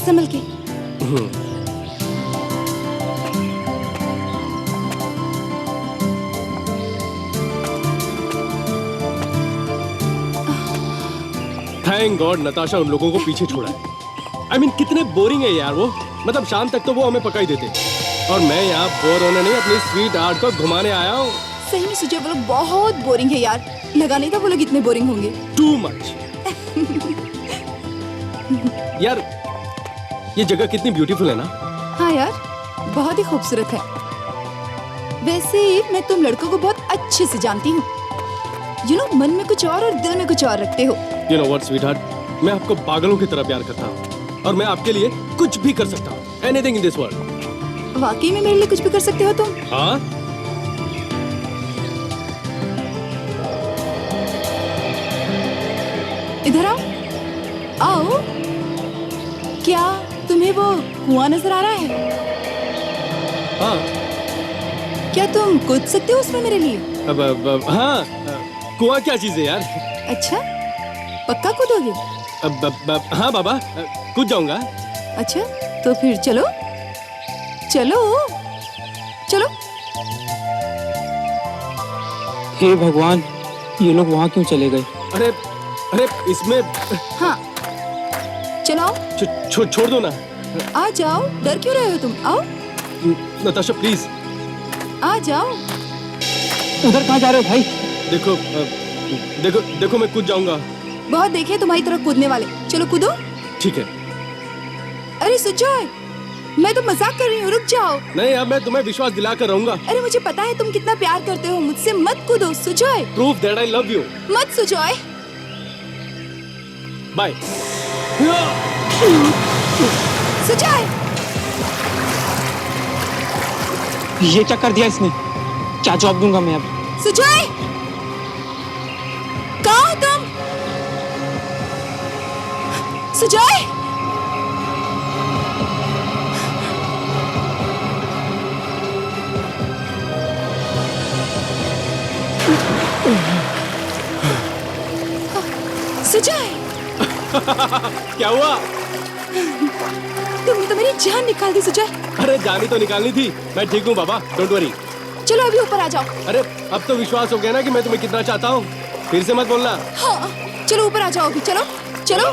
संभल के। Thank God Natasha उन लोगों को पीछे छोड़ा है। I mean, कितने बोरिंग है यार वो। मतलब शाम तक तो वो हमें पका ही देते और मैं यहाँ बोर होने नहीं अपनी स्वीट आर्ट को घुमाने आया हूँ। सही में सुजय वो लोग बहुत बोरिंग है यार। लगा नहीं था वो लोग इतने बोरिंग होंगे। Too much. यार ये जगह कितनी ब्यूटीफुल है ना। हाँ यार बहुत ही खूबसूरत है। वैसे मैं तुम लड़कों को बहुत अच्छे से जानती हूँ। यू नो मन में कुछ और दिल में कुछ और रखते हो। You know what, sweetheart? मैं आपको पागलों की तरह प्यार करता हूँ और मैं आपके लिए कुछ भी कर सकता हूँ। Anything in this world. वाकई में मेरे लिए कुछ भी कर सकते हो तुम? हाँ? इधर आओ। आओ। क्या तुम्हें वो कुआं नजर आ रहा है? हाँ। क्या तुम कूद सकते हो उसमें मेरे लिए? हाँ। कुआं क्या चीज है यार? अच्छा पक्का कूदोगे? हाँ बाबा कूद जाऊंगा। अच्छा तो फिर चलो चलो चलो। हे भगवान ये लोग वहाँ क्यों चले गए? अरे अरे इसमें हाँ चलो छोड़ दो ना। आ जाओ। डर क्यों रहे हो तुम? आओ नताशा प्लीज। आ जाओ। उधर कहाँ जा रहे हो भाई? देखो देखो देखो मैं कूद जाऊंगा। बहुत देखे तुम्हारी तरफ कूदने वाले। चलो कूदो। ठीक है। अरे सुजय मैं तो मजाक कर रही हूँ। रुक जाओ। नहीं अब मैं तुम्हें विश्वास दिलाकर रहूंगा। अरे मुझे पता है तुम कितना प्यार करते हो मुझसे। मत कूदो Sujay. Proof that I love you. मत सुजय। बाय। सुजय ये क्या कर दिया इसने? क्या जवाब दूंगा मैं अब? सुजय कहाँ हो तुम? सुजय सुजय क्या हुआ? तुमने तो मेरी जान निकाल दी सुजय। अरे जानी तो निकालनी थी। मैं ठीक हूँ बाबा डोंट वरी। चलो अभी ऊपर आ जाओ। अरे अब तो विश्वास हो गया ना कि मैं तुम्हें कितना चाहता हूँ। फिर से मत बोलना। हाँ चलो ऊपर आ जाओ अभी। चलो चलो।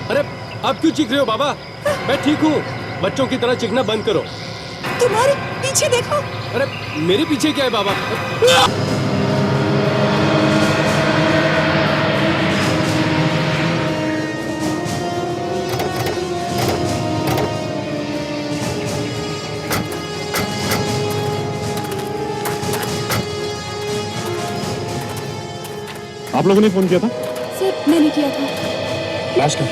अरे अब क्यों चीख रहे हो बाबा? मैं ठीक हूँ। बच्चों की तरह चीखना बंद करो। तुम्हारे पीछे देखो। अरे मेरे पीछे क्या है बाबा? आप लोगों ने फोन किया था? सर मैंने किया था। लाश का?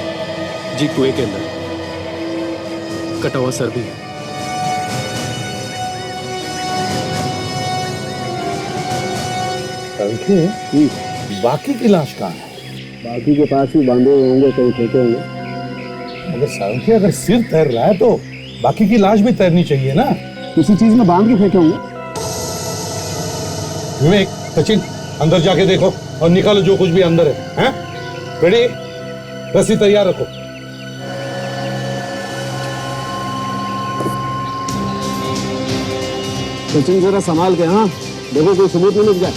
जी कुएं के अंदर कटा हुआ सर भी है। बाकी की लाश कहाँ है? बाकी के पास ही बांधे हुए होंगे, कहीं फेंके होंगे। मगर सांख्य अगर सिर तैर रहा है तो बाकी की लाश भी तैरनी चाहिए ना। किसी चीज में बांध के फेंके होंगे। विवेक, सचिन अंदर जाके देखो और निकालो जो कुछ भी अंदर है। हैं? रेडी? रस्सी तैयार रखो। सचिन जरा संभाल के। हाँ देखो कोई सबूत नहीं मिल जाए।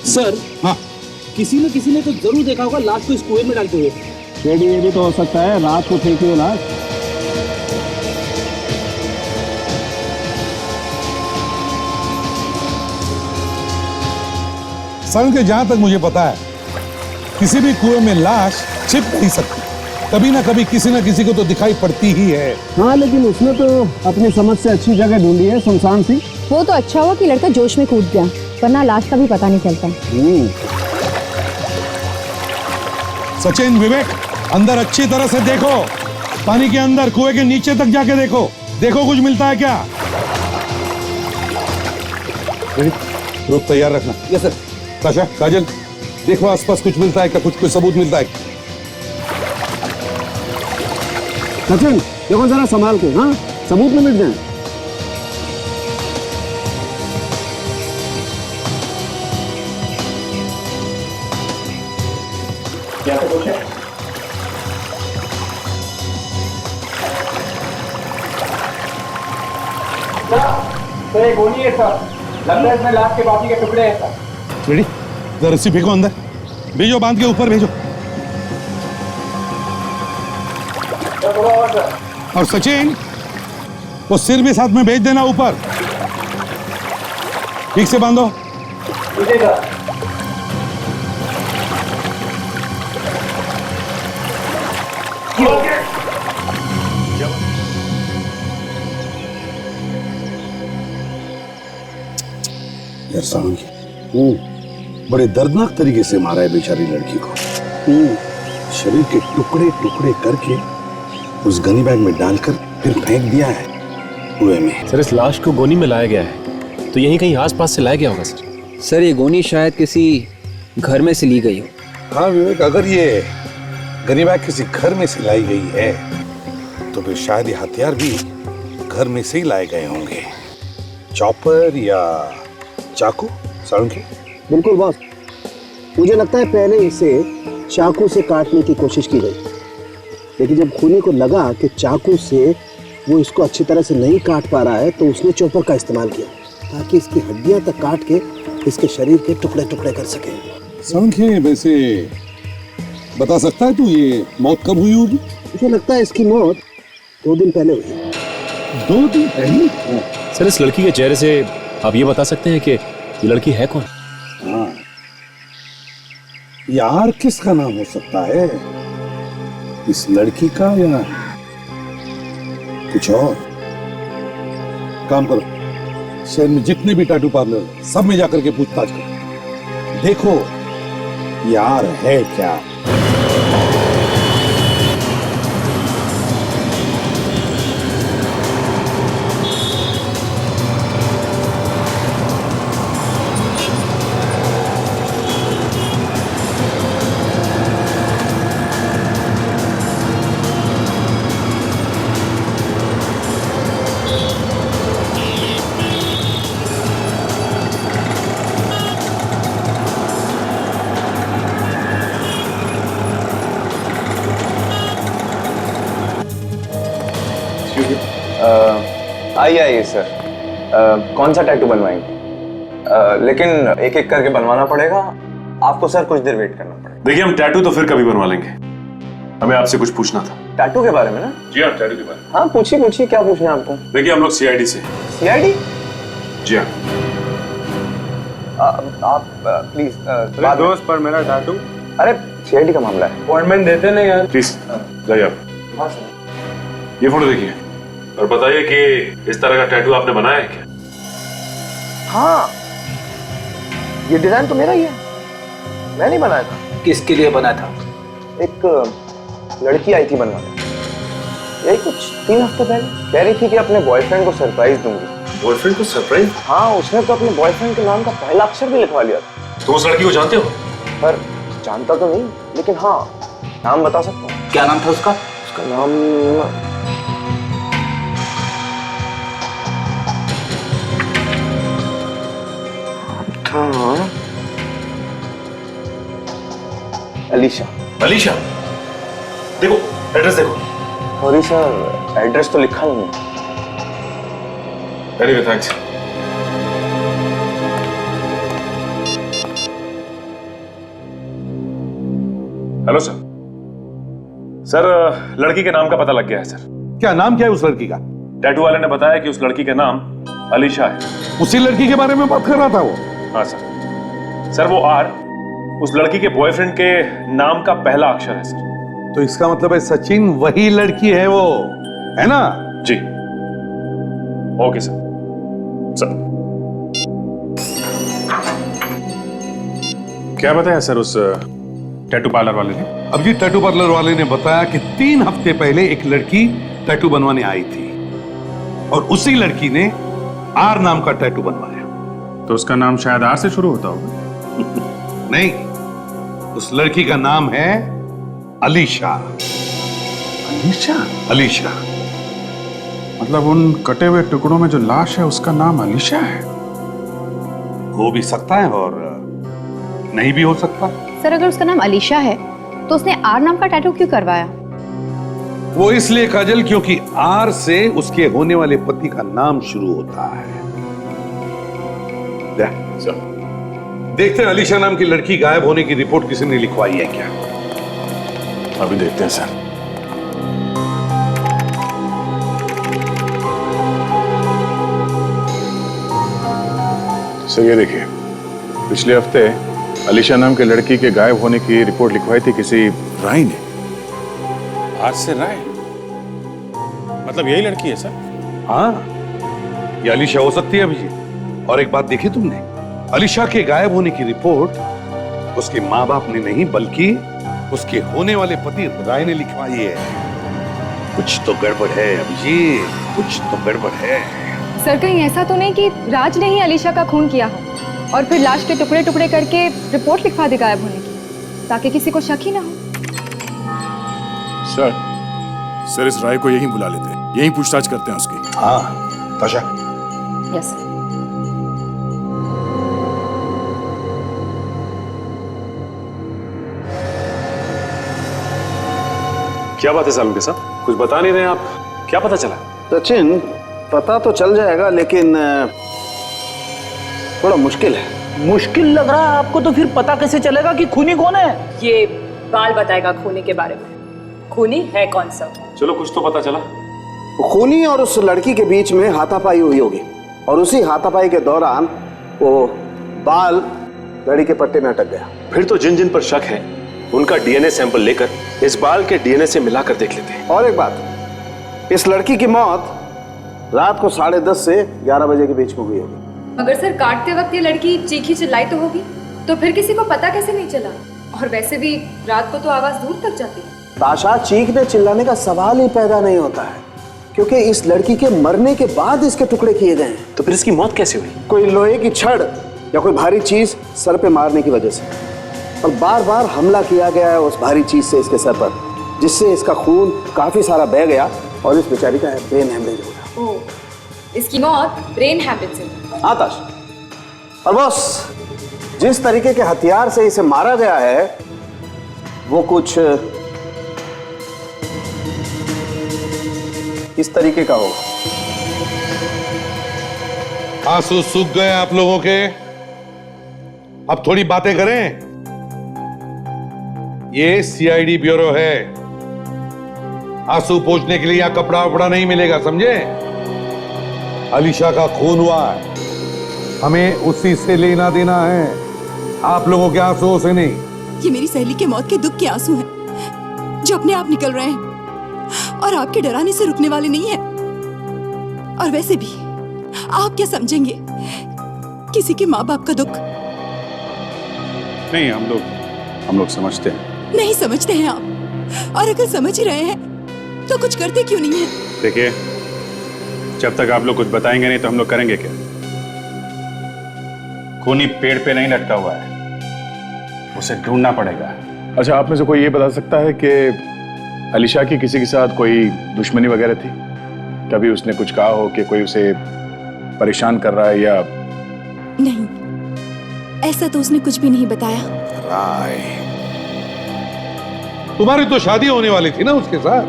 सर हाँ किसी ने तो जरूर देखा होगा लाश को इस कुएं में डालते हुए। ये भी तो हो सकता है रात को फेंकी हो लाश। संख्य जहां तक मुझे पता है किसी भी कुएं में लाश छिप नहीं सकती। कभी ना कभी किसी न किसी को तो दिखाई पड़ती ही है। हाँ लेकिन उसने तो अपनी समझ से अच्छी जगह ढूंढी है, सुनसान सी। वो तो अच्छा हुआ कि लड़का जोश में कूद गया, वरना लाश का भी पता नहीं चलता। सचिन, विवेक, अंदर अच्छी तरह से देखो। पानी के अंदर कुएं के नीचे तक जाके देखो। देखो कुछ मिलता है क्या? रुक, तैयार रखना। Yes sir. काजल, देखो आसपास कुछ मिलता है क्या? कुछ सबूत मिलता है? सचिन देखो जरा संभाल के, हाँ सबूत न मिट जाए। क्या तो कुछ है? सर ये गोली है सर, लगता है इसमें लाश के बाकी के टुकड़े हैं सर। रेडी, जरा रस्सी फेंको अंदर, भेजो बांध के ऊपर भेजो। थोड़ा और सर। और सचिन वो सिर भी साथ में भेज देना ऊपर, ठीक से बांधो। ठीक है सर। यार सावंत, बड़े दर्दनाक तरीके से मारा है बेचारी लड़की को। शरीर के टुकड़े टुकड़े करके उस गनी बैग में डालकर फिर फेंक दिया है कुएं में। सर इस लाश को गोनी में लाया गया है, तो यहीं कहीं आसपास से लाया गया होगा सर। सर ये गोनी शायद किसी घर में से ली गई हो। हाँ विवेक, अगर ये गनी बैग किसी घर में से लाई गई है तो फिर शायद ये हथियार भी घर में से ही लाए गए होंगे। चॉपर या चाकू। सावंत, बिल्कुल बॉस, मुझे लगता है पहले इसे चाकू से काटने की कोशिश की गई, लेकिन जब खूनी को लगा कि चाकू से वो इसको अच्छी तरह से नहीं काट पा रहा है तो उसने चॉपर का इस्तेमाल किया ताकि इसकी हड्डियां तक काट के इसके शरीर के टुकड़े टुकड़े कर सके। सावंत, वैसे बता सकता है तू ये मौत कब हुई होगी? मुझे लगता है इसकी मौत 2 दिन पहले हुई। 2 दिन पहले? सर इस लड़की के चेहरे से आप ये बता सकते हैं कि ये लड़की है कौन? हाँ यार, किसका नाम हो सकता है? इस लड़की का या कुछ और? काम करो, शहर में जितने भी टैटू पार्लर सब में जाकर के पूछताछ करो, देखो यार है क्या। आइए सर, कौन सा टैटू बनवाएंगे? लेकिन एक एक करके बनवाना पड़ेगा आपको सर, कुछ देर वेट करना पड़ेगा। देखिए हम टैटू तो फिर कभी बनवा लेंगे, हमें आपसे कुछ पूछना था। टैटू के बारे में ना? जी हाँ, टैटू के बारे में। हाँ पूछिए पूछिए, क्या पूछना है आपको? देखिए हम लोग सीआईडी से। सीआईडी? जी हाँ। आप प्लीज दोस्त पर मेरा टैटू। अरे सीआईडी का मामला है, अपॉइंटमेंट देते नहीं यार। प्लीज जाइए आप। हाँ सर। ये फोटो देखिए और बताइए कि इस तरह का टैटू आपने बनाया है क्या? हाँ ये डिजाइन तो मेरा ही है, मैं नहीं बनाया था। किसके लिए बना था? एक लड़की आई थी बनवाने, यही कुछ 3 हफ्ते पहले, कह रही थी कि अपने बॉयफ्रेंड को सरप्राइज दूंगी। बॉयफ्रेंड को सरप्राइज? हाँ, उसने तो अपने बॉयफ्रेंड के नाम का पहला अक्षर भी लिखवा लिया था। तो उस लड़की को जानते हो? पर जानता तो नहीं, लेकिन हाँ नाम बता सकता हूँ। क्या नाम था उसका? उसका नाम था अलीशा। अलीशा? देखो एड्रेस देखो। सॉरी सर, एड्रेस तो लिखा नहीं है। Anyway thanks. Hello sir. Sir लड़की के नाम का पता लग गया है सर। क्या नाम क्या है उस लड़की का? टैटू वाले ने बताया कि उस लड़की का नाम अलीशा है। उसी लड़की के बारे में बात कर रहा था वो? हाँ सर। सर वो आर उस लड़की के बॉयफ्रेंड के नाम का पहला अक्षर है सर। तो इसका मतलब है सचिन वही लड़की है वो, है ना? जी ओके सर। सर क्या बताया सर उस टैटू पार्लर वाले ने? अब ये टैटू पार्लर वाले ने बताया कि 3 हफ्ते पहले एक लड़की टैटू बनवाने आई थी और उसी लड़की ने आर नाम का टैटू बनवाया। तो उसका नाम शायद आर से शुरू होता होगा। नहीं, उस लड़की का नाम है अलीशा। अलीशा? अलीशा। मतलब उन कटे हुए टुकड़ों में जो लाश है उसका नाम अलीशा है? हो भी सकता है और नहीं भी हो सकता। सर अगर उसका नाम अलीशा है तो उसने आर नाम का टैटू क्यों करवाया? वो इसलिए काजल क्योंकि आर से उसके होने वाले पति का नाम शुरू होता है। देखते हैं अलीशा नाम की लड़की गायब होने की रिपोर्ट किसी ने लिखवाई है क्या? अभी देखते हैं सर। सर ये देखिए, पिछले हफ्ते अलीशा नाम के लड़की के गायब होने की रिपोर्ट लिखवाई थी किसी राय ने। आज से राय? मतलब यही लड़की है सर? हाँ, ये अलीशा हो सकती है अभिजीत। और एक बात देखी तुमने, अलीशा के गायब होने की रिपोर्ट उसके माँ बाप ने नहीं बल्कि उसके होने वाले पति राय ने लिखवाई है। कुछ तो गड़बड़ है अभिजीत, कुछ तो गड़बड़ है। सर कहीं ऐसा तो नहीं कि राज ने ही अलीशा का खून किया हो और फिर लाश के टुकड़े टुकड़े करके रिपोर्ट लिखवा दे गायब होने की, ताकि किसी को शक ही ना हो। सर इस राय को यहीं बुला लेते हैं, यहीं पूछताछ करते हैं उसकी। हाँ ताशा। यस। क्या बात है सालम के साथ? कुछ बता नहीं रहे आप, क्या पता चला? सचिन, पता तो चल जाएगा लेकिन थोड़ा मुश्किल है। मुश्किल लग रहा है आपको? तो फिर पता कैसे चलेगा कि खूनी कौन है? ये बाल बताएगा खूनी के बारे में। खूनी है कौन सा? चलो कुछ तो पता चला। खूनी और उस लड़की के बीच में हाथापाई हुई होगी और उसी हाथापाई के दौरान वो बाल लड़ी के पट्टे में अटक गया। फिर तो जिन जिन पर शक है उनका डीएनए सैंपल लेकर इस बाल के डीएनए से मिलाकर देख लेते हैं। और एक बात, इस लड़की की मौत रात को 10:30 से 11 बजे के बीच में हुई होगी। मगर सर काटते वक्त ये लड़की चीखी चिल्लाई तो होगी, तो फिर किसी को पता कैसे नहीं चला? और वैसे भी रात को तो आवाज दूर तक जाती है। ताशा, चीखने चिल्लाने का सवाल ही पैदा नहीं होता है क्योंकि इस लड़की के मरने के बाद इसके टुकड़े किए गए हैं। तो फिर इसकी मौत कैसे हुई? कोई लोहे की छड़ या कोई भारी चीज सर पे मारने की वजह से, और बार बार हमला किया गया है उस भारी चीज से इसके सर पर, जिससे इसका खून काफी सारा बह गया और इस बेचारी का ब्रेन हेमरेज हो गया। ओह, इसकी मौत ब्रेन हैमरेज से। हाँ ताश, और बस जिस तरीके के हथियार से इसे मारा गया है वो कुछ इस तरीके का होगा। आंसू सूख गए आप लोगों के, अब थोड़ी बातें करें। ये सीआईडी ब्यूरो है, आंसू पोंछने के लिए यहां कपड़ा वपड़ा नहीं मिलेगा, समझे? अलीशा का खून हुआ है, हमें उसी से लेना देना है, आप लोगों के आंसुओं से नहीं। ये मेरी सहेली के मौत के दुख के आंसू हैं जो अपने आप निकल रहे हैं और आपके डराने से रुकने वाले नहीं हैं। और वैसे भी आप क्या समझेंगे किसी के माँ बाप का दुख? नहीं, हम लोग समझते हैं। नहीं समझते हैं आप, और अगर समझ ही रहे हैं तो कुछ करते क्यों नहीं है? देखिए, जब तक आप लोग कुछ बताएंगे नहीं तो हम लोग करेंगे क्या? खूनी पेड़ पे नहीं लटका हुआ है, उसे ढूंढना पड़ेगा। अच्छा, आप में से कोई ये बता सकता है कि अलीशा की किसी के साथ कोई दुश्मनी वगैरह थी? कभी उसने कुछ कहा हो कि कोई उसे परेशान कर रहा है या? नहीं, ऐसा तो उसने कुछ भी नहीं बताया। राय, तुम्हारी तो शादी होने वाली थी ना उसके साथ,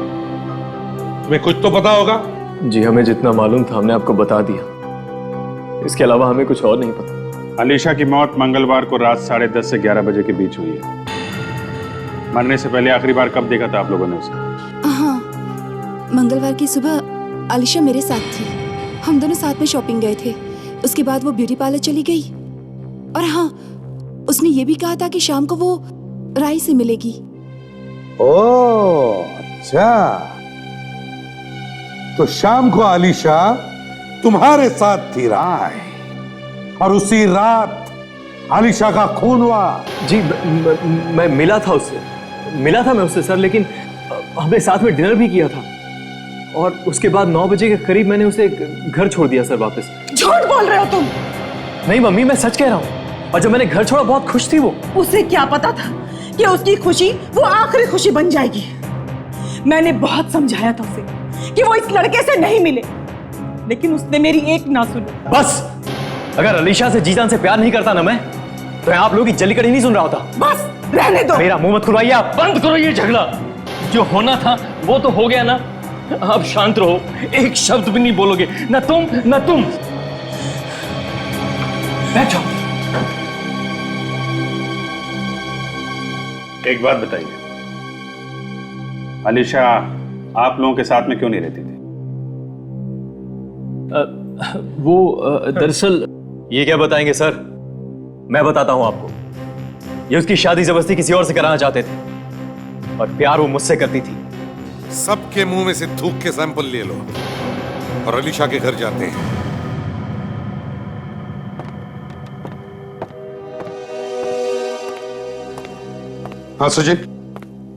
तुम्हें कुछ तो पता होगा। जी, हमें जितना मालूम था हमने आपको बता दिया, इसके अलावा हमें कुछ और नहीं पता। अलीशा की मौत मंगलवार को रात 10:30 से 11 बजे के बीच हुई है। मरने से पहले आखिरी बार कब देखा था आप लोगों ने उसे? हाँ, मंगलवार की सुबह अलीशा मेरे साथ थी, हम दोनों साथ में शॉपिंग गए थे। उसके बाद वो ब्यूटी पार्लर चली गई और हाँ, उसने ये भी कहा था कि शाम को वो राय से मिलेगी। ओह अच्छा, तो शाम को अलीशा तुम्हारे साथ थी राय, और उसी रात अलीशा का खून हुआ। जी, मैं मिला था उससे सर, लेकिन हमने साथ में डिनर भी किया था और उसके बाद 9 बजे के करीब मैंने उसे घर छोड़ दिया सर वापस। झूठ बोल रहे हो तुम? नहीं मम्मी, मैं सच कह रहा हूँ, और जब मैंने घर छोड़ा बहुत खुश थी वो। उसे क्या पता था कि उसकी खुशी वो आखिरी खुशी बन जाएगी? मैंने बहुत समझाया था उसे कि वो इस लड़के से नहीं मिले, लेकिन उसने मेरी एक ना सुनी। बस, अगर अलीशा से जीजान से प्यार नहीं करता ना मैं, तो आप लोगों की जल्लीकड़ी नहीं सुन रहा होता। बस रहने दो। मेरा मुंह मत खुलवाइए आप। बंद करो ये झगड़ा। जो होना था वो तो हो गया ना, अब शांत रहो, एक शब्द भी नहीं बोलोगे, ना तुम ना तुम। बैठ जाओ। एक बात बताइए, अलीशा आप लोगों के साथ में क्यों नहीं रहती थी? वो दरअसल ये क्या बताएंगे सर, मैं बताता हूं आपको। ये उसकी शादी जबरदस्ती किसी और से कराना चाहते थे, और प्यार वो मुझसे करती थी। सबके मुंह में से थूक के सैंपल ले लो और अलीशा के घर जाते हैं। हाँ सचिन,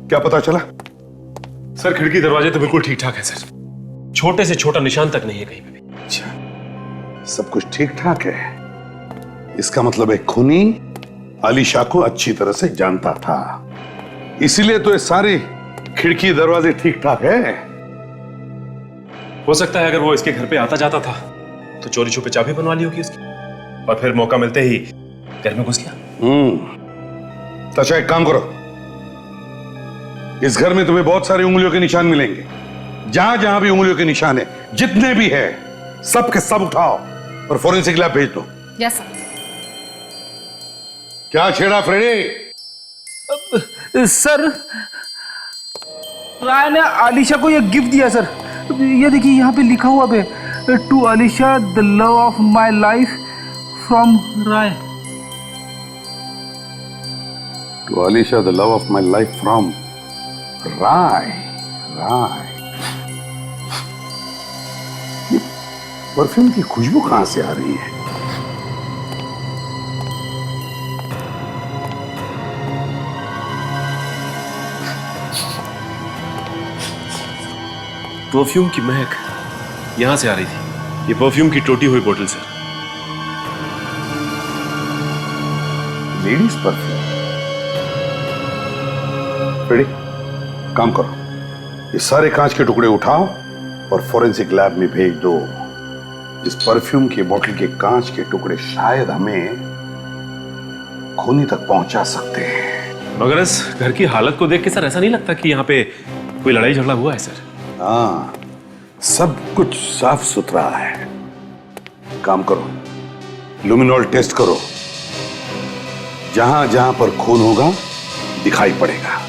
क्या पता चला? सर खिड़की दरवाजे तो बिल्कुल ठीक ठाक है सर, छोटे से छोटा निशान तक नहीं है कहीं पे भी। अच्छा, सब कुछ ठीक ठाक है। इसका मतलब एक खूनी अलीशा को अच्छी तरह से जानता था, इसीलिए तो ये सारी खिड़की दरवाजे ठीक ठाक है। हो सकता है अगर वो इसके घर पे आता जाता था तो चोरी छुपे चाबी बनवा ली होगी उसकी, और फिर मौका मिलते ही घर में घुस गया। तो अच्छा एक काम करो, इस घर में तुम्हें बहुत सारी उंगलियों के निशान मिलेंगे। जहां जहां भी उंगलियों के निशान है, जितने भी है, सब के सब उठाओ और फोरेंसिक लैब भेज दो। Yes sir. क्या छेड़ा फ्रेडी? सर, राय ने अलीशा को ये गिफ्ट दिया सर। ये देखिए यहाँ पे लिखा हुआ है, to Alisha the love of my life from Rai. To Alisha the love of my life from Rai. Rai, perfume की खुशबू कहां से आ रही है? परफ्यूम की महक यहां से आ रही थी। ये परफ्यूम की टूटी हुई बोतल सर। Ladies perfume. रेडी, काम करो, ये सारे कांच के टुकड़े उठाओ और फोरेंसिक लैब में भेज दो। इस परफ्यूम की बोतल के कांच के टुकड़े शायद हमें खूनी तक पहुंचा सकते हैं। मगर इस घर की हालत को देख के सर ऐसा नहीं लगता कि यहाँ पे कोई लड़ाई झगड़ा हुआ है सर। हाँ, सब कुछ साफ सुथरा है। काम करो, लुमिनॉल टेस्ट करो, जहां जहां पर खून होगा दिखाई पड़ेगा।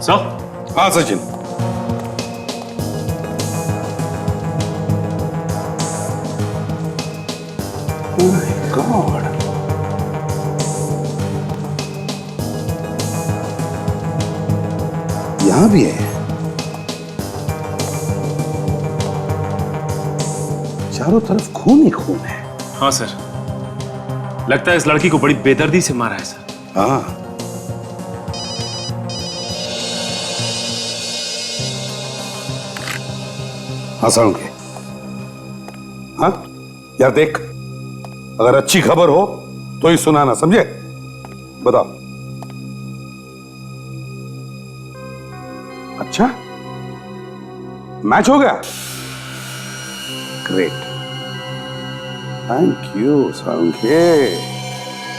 सर? हाँ सचिन, गॉड, यहां भी है। चारों तरफ खून ही खून है। हाँ सर, लगता है इस लड़की को बड़ी बेदर्दी से मारा है सर। हाँ, हंसाऊंगे। हाँ यार, देख, अगर अच्छी खबर हो तो ही सुनाना, समझे? बताओ। अच्छा, मैच हो गया? ग्रेट, थैंक यू साउंके,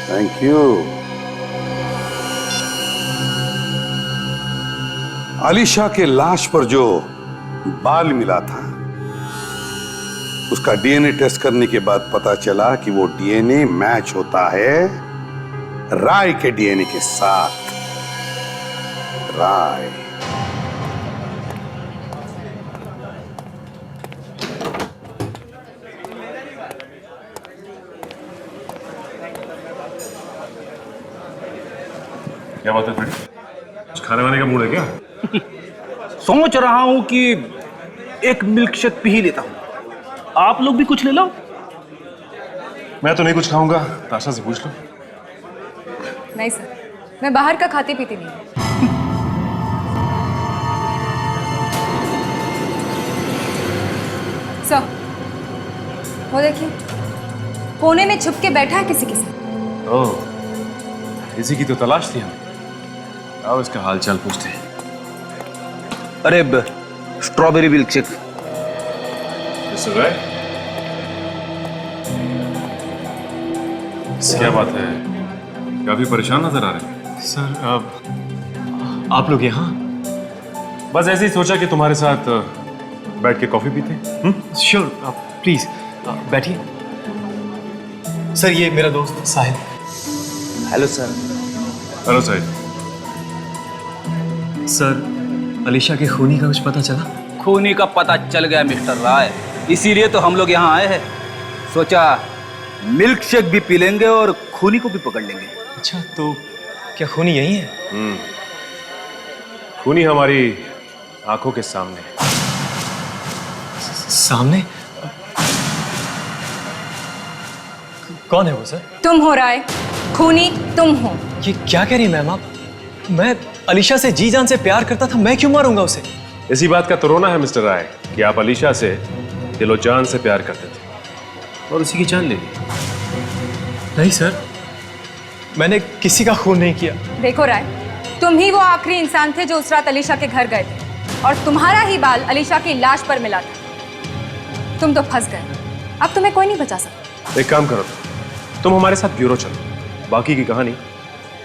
थैंक यू। अलीशा के लाश पर जो बाल मिला था, उसका डीएनए टेस्ट करने के बाद पता चला कि वो डीएनए मैच होता है राय के डीएनए के साथ। राय, क्या बात है फ्रेंड? कुछ खाने वाने का मूड है क्या? सोच रहा हूं कि एक मिल्क शेक पी ही लेता हूं। आप लोग भी कुछ ले लो। मैं तो नहीं कुछ खाऊंगा, ताशा से पूछ लो। नहीं सर, मैं बाहर का खाती पीती नहीं। वो देखिए, कोने में छुप के बैठा है किसी के साथ। ओह, इसी की तो तलाश थी हमें। आओ इसका हाल चाल पूछते हैं। अरे स्ट्रॉबेरी मिल्क शेक। क्या बात है, काफी परेशान नजर आ रहे हैं। सर आप लोग यहाँ? बस ऐसे ही सोचा कि तुम्हारे साथ बैठ के कॉफी पीते हैं। श्योर, आप प्लीज बैठिए। सर ये मेरा दोस्त Sahil. Hello sir. Hello Sahil. Sir Alisha के खूनी का कुछ पता चला? खूनी का पता चल गया मिस्टर राय, इसीलिए तो हम लोग यहाँ आए हैं। सोचा मिल्क शेक भी पी लेंगे और खूनी को भी पकड़ लेंगे। अच्छा, तो क्या खूनी यही है? खूनी हमारी आंखों के सामने। सामने? कौन है वो सर? तुम हो राय, खूनी तुम हो। ये क्या कह रही हैं मैम आप? मैं अलीशा से जी जान से प्यार करता था, मैं क्यों मारूंगा उसे? इसी बात का तो रोना है मिस्टर राय कि आप अलीशा से दिलो जान से प्यार करते थे और उसी की जान ले ली। नहीं सर, मैंने किसी का खून नहीं किया। देखो राय, तुम ही वो आखिरी इंसान थे जो उस रात अलीशा के घर गए थे और तुम्हारा ही बाल अलीशा की लाश पर मिला था। तुम तो फंस गए, अब तुम्हें कोई नहीं बचा सकता। एक काम करो, तुम हमारे साथ ब्यूरो चलो, बाकी की कहानी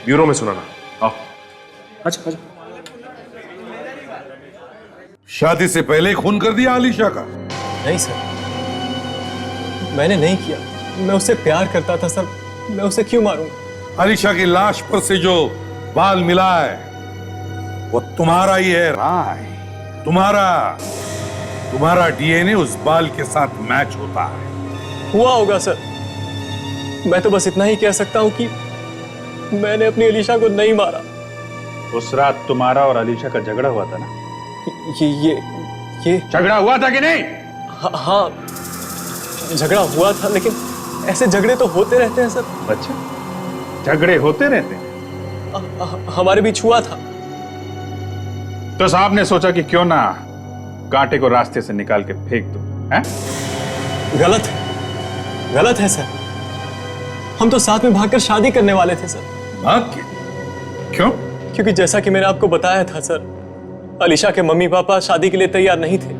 ब्यूरो में सुनाना। आओ। अच्छा। शादी से पहले खून कर दिया अलीशा का? नहीं सर, मैंने नहीं किया। मैं उससे प्यार करता था सर, मैं उसे क्यों मारूंगा? अलीशा की लाश पर से जो बाल मिला है वो तुम्हारा ही है राय। तुम्हारा डीएनए उस बाल के साथ मैच होता है। हुआ होगा सर, मैं तो बस इतना ही कह सकता हूं कि मैंने अपनी अलीशा को नहीं मारा। उस रात तुम्हारा और अलीशा का झगड़ा हुआ था ना? ये झगड़ा हुआ था कि नहीं? हाँ, झगड़ा हुआ था, लेकिन ऐसे झगड़े तो होते रहते हैं सर। अच्छा, झगड़े होते रहते हैं? हमारे बीच हुआ था। तो साहब ने सोचा कि क्यों ना कांटे को रास्ते से निकाल के फेंक दो, हैं? गलत है सर। हम तो साथ में भागकर शादी करने वाले थे सर। भाग के? क्यों? क्योंकि जैसा कि मैंने आपको बताया था सर, अलीशा के मम्मी पापा शादी के लिए तैयार नहीं थे,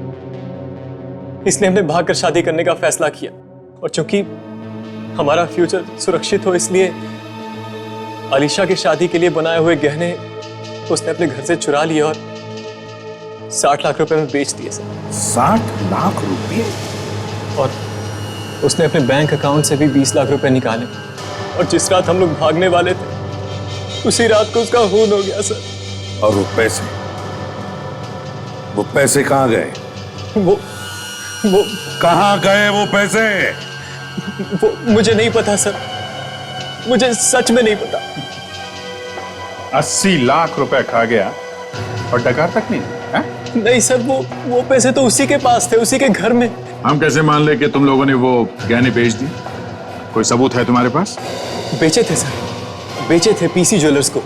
इसलिए हमने भागकर शादी करने का फैसला किया। और चूंकि हमारा फ्यूचर सुरक्षित हो, इसलिए अलीशा की शादी के लिए बनाए हुए गहने उसने अपने घर से चुरा लिए और 60 लाख रुपए में बेच दिए सर। 60 लाख रुपए? और उसने अपने बैंक अकाउंट से भी 20 लाख रुपए निकाले। और जिस रात हम लोग भागने वाले थे, उसी रात को उसका खून हो गया सर। और वो पैसे कहाँ गए? वो कहाँ गए वो पैसे? वो मुझे नहीं पता सर, मुझे सच में नहीं पता। 80 लाख रुपए खा गया और डकार तक नहीं है? नहीं सर, वो पैसे तो उसी के पास थे, उसी के घर में। हम कैसे मान ले कि तुम लोगों ने वो गहने बेच दिए? कोई सबूत है तुम्हारे पास? बेचे थे सर, बेचे थे पीसी ज्वेलर्स को।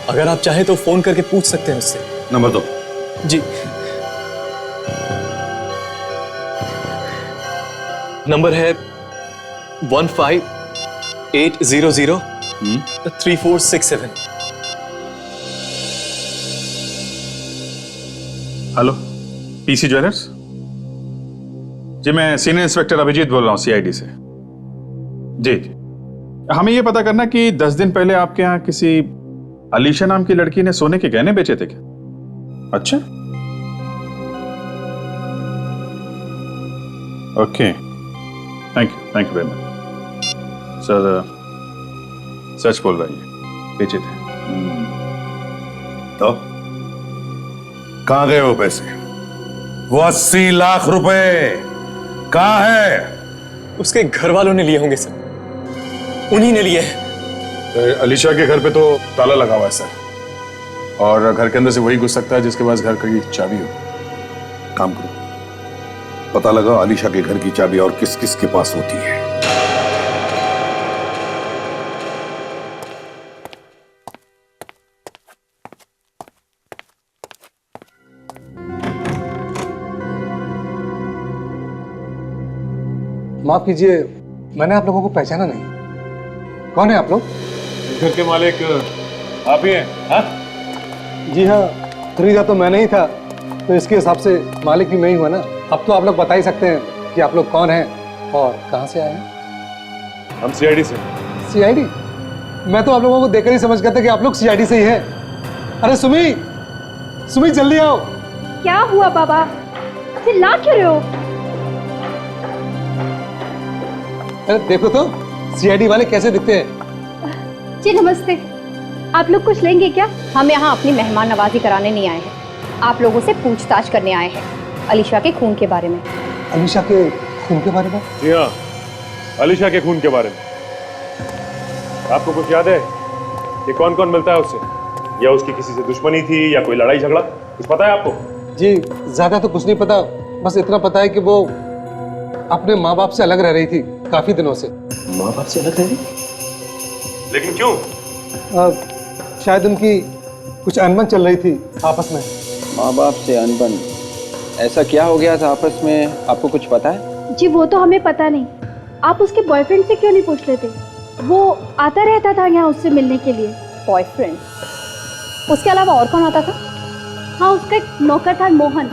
अगर आप चाहे तो फोन करके पूछ सकते हैं उससे। नंबर दो। जी, नंबर है 158003467। Hello, PC jewellers? जी, मैं सीनियर इंस्पेक्टर अभिजीत बोल रहा हूँ, सीआईडी से। जी, हमें यह पता करना कि 10 दिन पहले आपके यहाँ किसी अलीशा नाम की लड़की ने सोने के गहने बेचे थे क्या? अच्छा, okay, thank you very much sir. सच बोल रही है, बेचे थे। तो कहाँ गए वो पैसे? वो 80 लाख रुपए कहाँ है? उसके घर वालों ने लिए होंगे सर, उन्हीं ने लिए हैं। अलीशा के घर पे तो ताला लगा हुआ है सर, और घर के अंदर से वही घुस सकता है जिसके पास घर की चाबी हो। काम करो, पता लगाओ अलीशा के घर की चाबी और किस किस के पास होती है। माफ कीजिए, मैंने आप लोगों को पहचाना नहीं। कौन है आप लोग? घर के मालिक आप ही हैं? हाँ? जी हाँ, खरीदा तो मैंने ही था, तो इसके हिसाब से मालिक भी मैं ही हुआ ना। अब तो आप लोग बता ही सकते हैं कि आप लोग कौन हैं और कहाँ से आए हैं। हम सीआईडी से। सीआईडी? मैं तो आप लोगों को देखकर ही समझ गया था कि आप लोग सीआईडी से ही हैं। अरे सुमी, सुमी जल्दी आओ। क्या हुआ बाबा, चिल्ला क्यों रहे हो? अरे देखो तो सीआईडी वाले कैसे दिखते हैं। जी नमस्ते, आप लोग कुछ लेंगे क्या? हम यहाँ अपनी मेहमान नवाजी कराने नहीं आए हैं, आप लोगों से पूछताछ करने आए हैं अलीशा के खून के बारे में। अलीशा के खून के बारे में? जी हाँ, अलीशा के खून के बारे में। आपको कुछ याद है कि कौन कौन मिलता है उससे, या उसकी किसी से दुश्मनी थी या कोई लड़ाई झगड़ा, कुछ पता है आपको? जी ज्यादा तो कुछ नहीं पता, बस इतना पता है कि वो अपने माँ बाप से अलग रह रही थी काफी दिनों से। माँ बाप से अलग रह रही? लेकिन क्यों? शायद उनकी कुछ अनबन चल रही थी आपस में। माँ बाप से अनबन? ऐसा क्या हो गया था आपस में, आपको कुछ पता है? जी वो तो हमें पता नहीं, आप उसके बॉयफ्रेंड से क्यों नहीं पूछ लेते? वो आता रहता था यहाँ उससे मिलने के लिए। बॉयफ्रेंड? उसके अलावा और कौन आता था? हाँ, उसका एक नौकर था मोहन,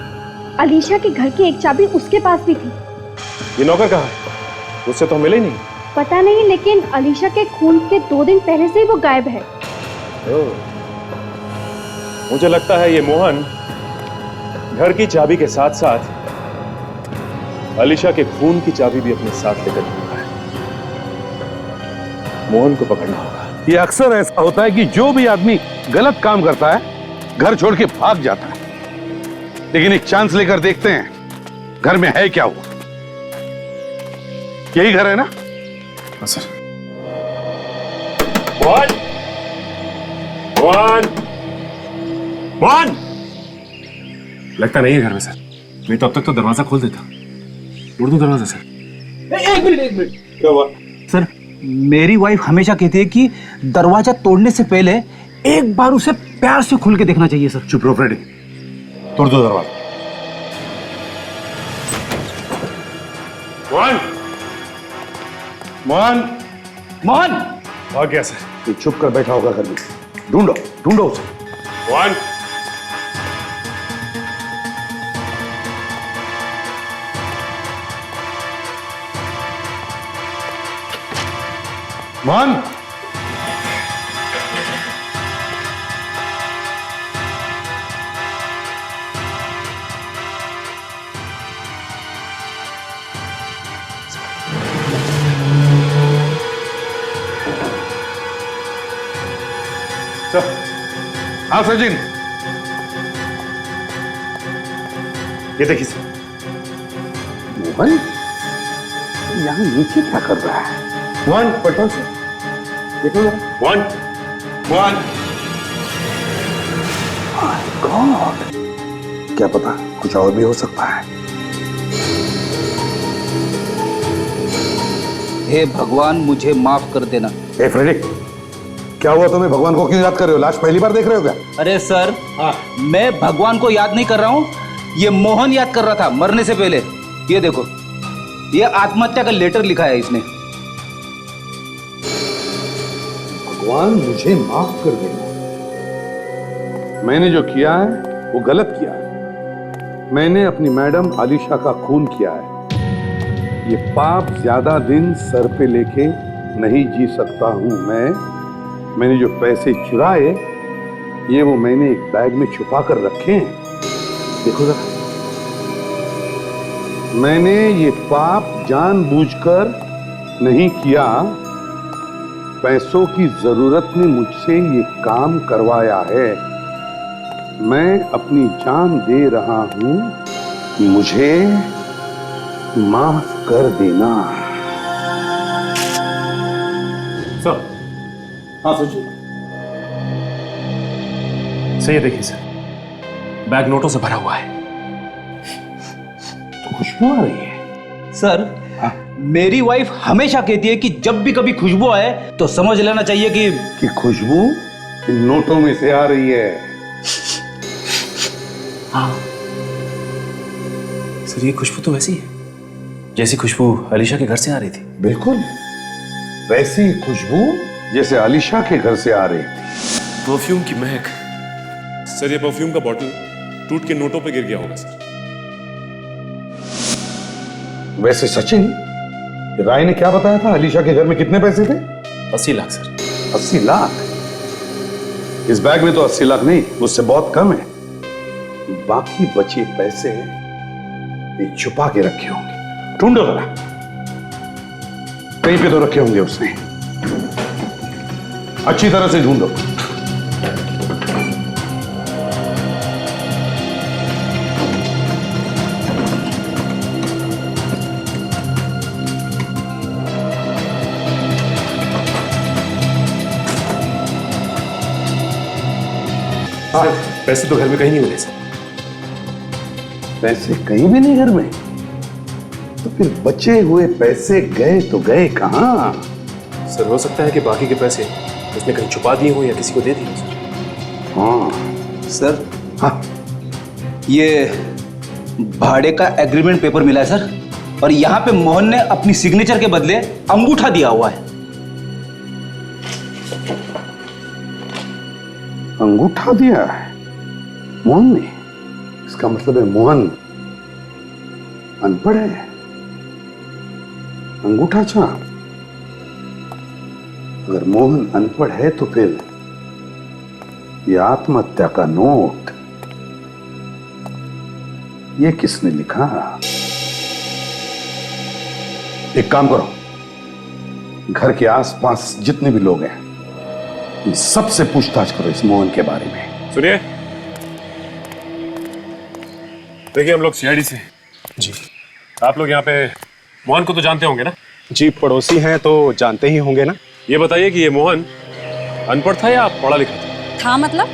अलीशा के घर की एक चाबी उसके पास भी थी। ये नौकर कहाँ है? उससे तो मिले ही नहीं। पता नहीं, लेकिन अलीशा के खून के 2 दिन पहले से ही वो गायब है। मुझे लगता है ये मोहन घर की चाबी के साथ साथ अलीशा के खून की चाबी भी अपने साथ लेकर घूमा है। मोहन को पकड़ना होगा। ये अक्सर ऐसा होता है कि जो भी आदमी गलत काम करता है घर छोड़ के भाग जाता है, लेकिन एक चांस लेकर देखते हैं घर में है क्या हुआ। यही घर है ना? हाँ सर। मोहन, मोहन, मोहन! लगता नहीं है घर में सर, नहीं तो अब तक तो दरवाजा खोल देता। तोड़ दूं दरवाजा सर? एक मिनट। क्या हुआ? सर, मेरी वाइफ हमेशा कहती है कि दरवाजा तोड़ने से पहले एक बार उसे प्यार से खुल के देखना चाहिए सर। चुप रहो फ्रेडी, तोड़ दो दरवाजा। मोहन, मोहन, मोहन! आ गया सर। ये चुप कर बैठा होगा घर में, ढूंढो ढूंढो उसे। मोहन, मोहन, हाँ सचिन, ये देखिए सर। मोहन यहाँ नीचे क्या कर रहा है? मोहन, पटना से देखो ना। मोहन, मोहन! गॉड, क्या पता कुछ और भी हो सकता है। हे भगवान, मुझे माफ कर देना। ए फ्रेडी, क्या हुआ तुम्हें? भगवान को क्यों याद कर रहे हो? लाश पहली बार देख रहे हो क्या? अरे सर, मैं भगवान को याद नहीं कर रहा हूँ, ये मोहन याद कर रहा था मरने से पहले। ये देखो, ये आत्महत्या का लेटर लिखा है इसने। भगवान मुझे माफ कर देना, मैंने जो किया है वो गलत किया है। मैंने अपनी मैडम आलिशा का खून किया है। ये पाप ज्यादा दिन सर पे लेके नहीं जी सकता हूं मैंने जो पैसे चुराए ये वो मैंने एक बैग में छुपा कर रखे हैं। देखो जरा, मैंने ये पाप जानबूझकर नहीं किया। पैसों की जरूरत ने मुझसे ये काम करवाया है। मैं अपनी जान दे रहा हूं, मुझे माफ कर देना। सर। हाँ सोचिए सर, ये देखिए सर, बैग नोटों से भरा हुआ है। तो खुशबू आ रही है सर। मेरी वाइफ हमेशा कहती है कि जब भी कभी खुशबू आए तो समझ लेना चाहिए कि खुशबू इन नोटों में से आ रही है। हाँ सर, ये खुशबू तो वैसी है जैसी खुशबू अलीशा के घर से आ रही थी। बिल्कुल वैसी ही खुशबू जैसे अलीशा के घर से आ रही थी। परफ्यूम की महक। सर ये परफ्यूम का बॉटल टूट के नोटों पे गिर गया होगा सर। वैसे सचिन, राय ने क्या बताया था अलीशा के घर में कितने पैसे थे? 80 लाख सर। 80 लाख? इस बैग में तो 80 लाख नहीं, उससे बहुत कम है। बाकी बचे पैसे ये छुपा के रखे होंगे। ढूंढो जरा, कहीं पे तो रखे होंगे उसने। अच्छी तरह से ढूंढो। पैसे तो घर में कहीं नहीं मिले सर। पैसे कहीं भी नहीं घर में? तो फिर बचे हुए पैसे गए तो गए कहां? सर हो सकता है कि बाकी के पैसे उसने कहीं छुपा दिए हो या किसी को दे दिए हो सर। हाँ सर। हाँ, ये भाड़े का एग्रीमेंट पेपर मिला है सर, और यहाँ पे मोहन ने अपनी सिग्नेचर के बदले अंगूठा दिया हुआ है। अंगूठा दिया है मोहन ने? इसका मतलब है मोहन अनपढ़ है। अंगूठा छाप? अगर मोहन अनपढ़ है तो फिर यह आत्महत्या का नोट ये किसने लिखा? एक काम करो, घर के आसपास जितने भी लोग हैं इन सबसे पूछताछ करो इस मोहन के बारे में। सुनिए, देखिए हम लोग सीआईडी से। जी। आप लोग यहाँ पे मोहन को तो जानते होंगे ना? जी, पड़ोसी हैं तो जानते ही होंगे ना। ये बताइए कि ये मोहन अनपढ़ था या पढ़ा लिखा था? था मतलब?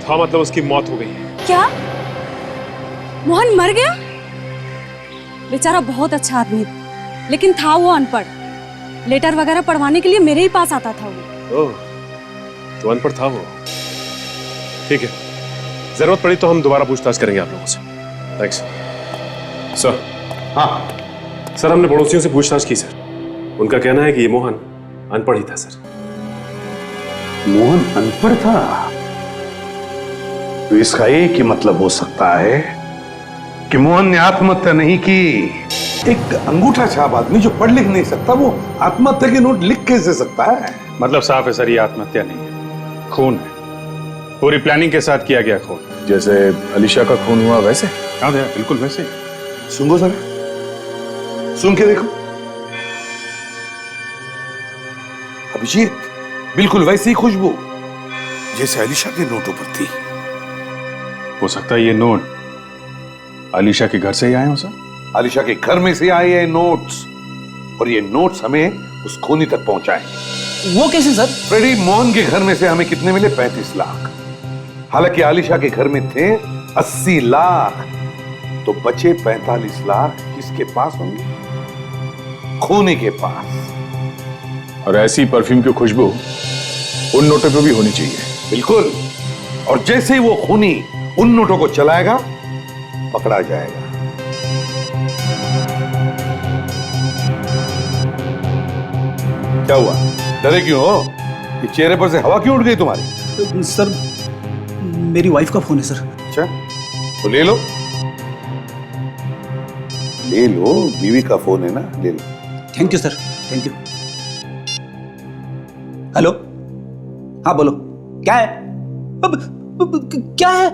था मतलब उसकी मौत हो गई है। क्या? मोहन मर गया? बेचारा बहुत अच्छा आदमी था, लेकिन था वो अनपढ़। लेटर वगैरह पढ़वाने के लिए मेरे ही पास आता था वो। ओह, तो अनपढ़ था वो। ठीक है, जरूरत पड़ी तो हम दोबारा पूछताछ करेंगे आप लोगों से। Thanks sir. हाँ सर, हमने पड़ोसियों से पूछताछ की सर। उनका कहना है कि ये मोहन अनपढ़ ही था सर। मोहन अनपढ़ था? तो इसका एक ही मतलब हो सकता है कि मोहन ने आत्महत्या नहीं की। एक अंगूठा छाप आदमी जो पढ़ लिख नहीं सकता वो आत्महत्या के नोट लिख कैसे सकता है? मतलब साफ है सर, ये आत्महत्या नहीं है, खून है। पूरी प्लानिंग के साथ किया गया खून। जैसे अलीशा का खून हुआ वैसे? हाँ भैया, बिल्कुल वैसे। सुनो जरा, सुन के देखो। अभिजीत, बिल्कुल वैसी ही खुशबू जैसे अलीशा के नोटों पर थी। हो सकता है ये नोट अलीशा के घर से ही आए हो सर? अलीशा के घर में से आए हैं नोट्स, और ये नोट्स हमें उस खूनी तक पहुंचाए। वो कैसे सर? फ्रेडी, मोहन के घर में से हमें कितने मिले? 35 लाख। हालांकि आलिशा के घर में थे 80 लाख, तो बचे 45 लाख किसके पास होंगे? खूनी के पास। और ऐसी परफ्यूम की खुशबू उन नोटों पे भी होनी चाहिए। बिल्कुल, और जैसे ही वो खूनी उन नोटों को चलाएगा पकड़ा जाएगा। क्या हुआ, डरे क्यों हो? ये चेहरे पर से हवा क्यों उड़ गई तुम्हारी? सर, मेरी वाइफ का फोन है सर। अच्छा, तो ले लो। ले लो, बीवी का फोन है ना, ले लो। Thank you sir, thank you. Hello, हाँ बोलो, क्या है? क्या है?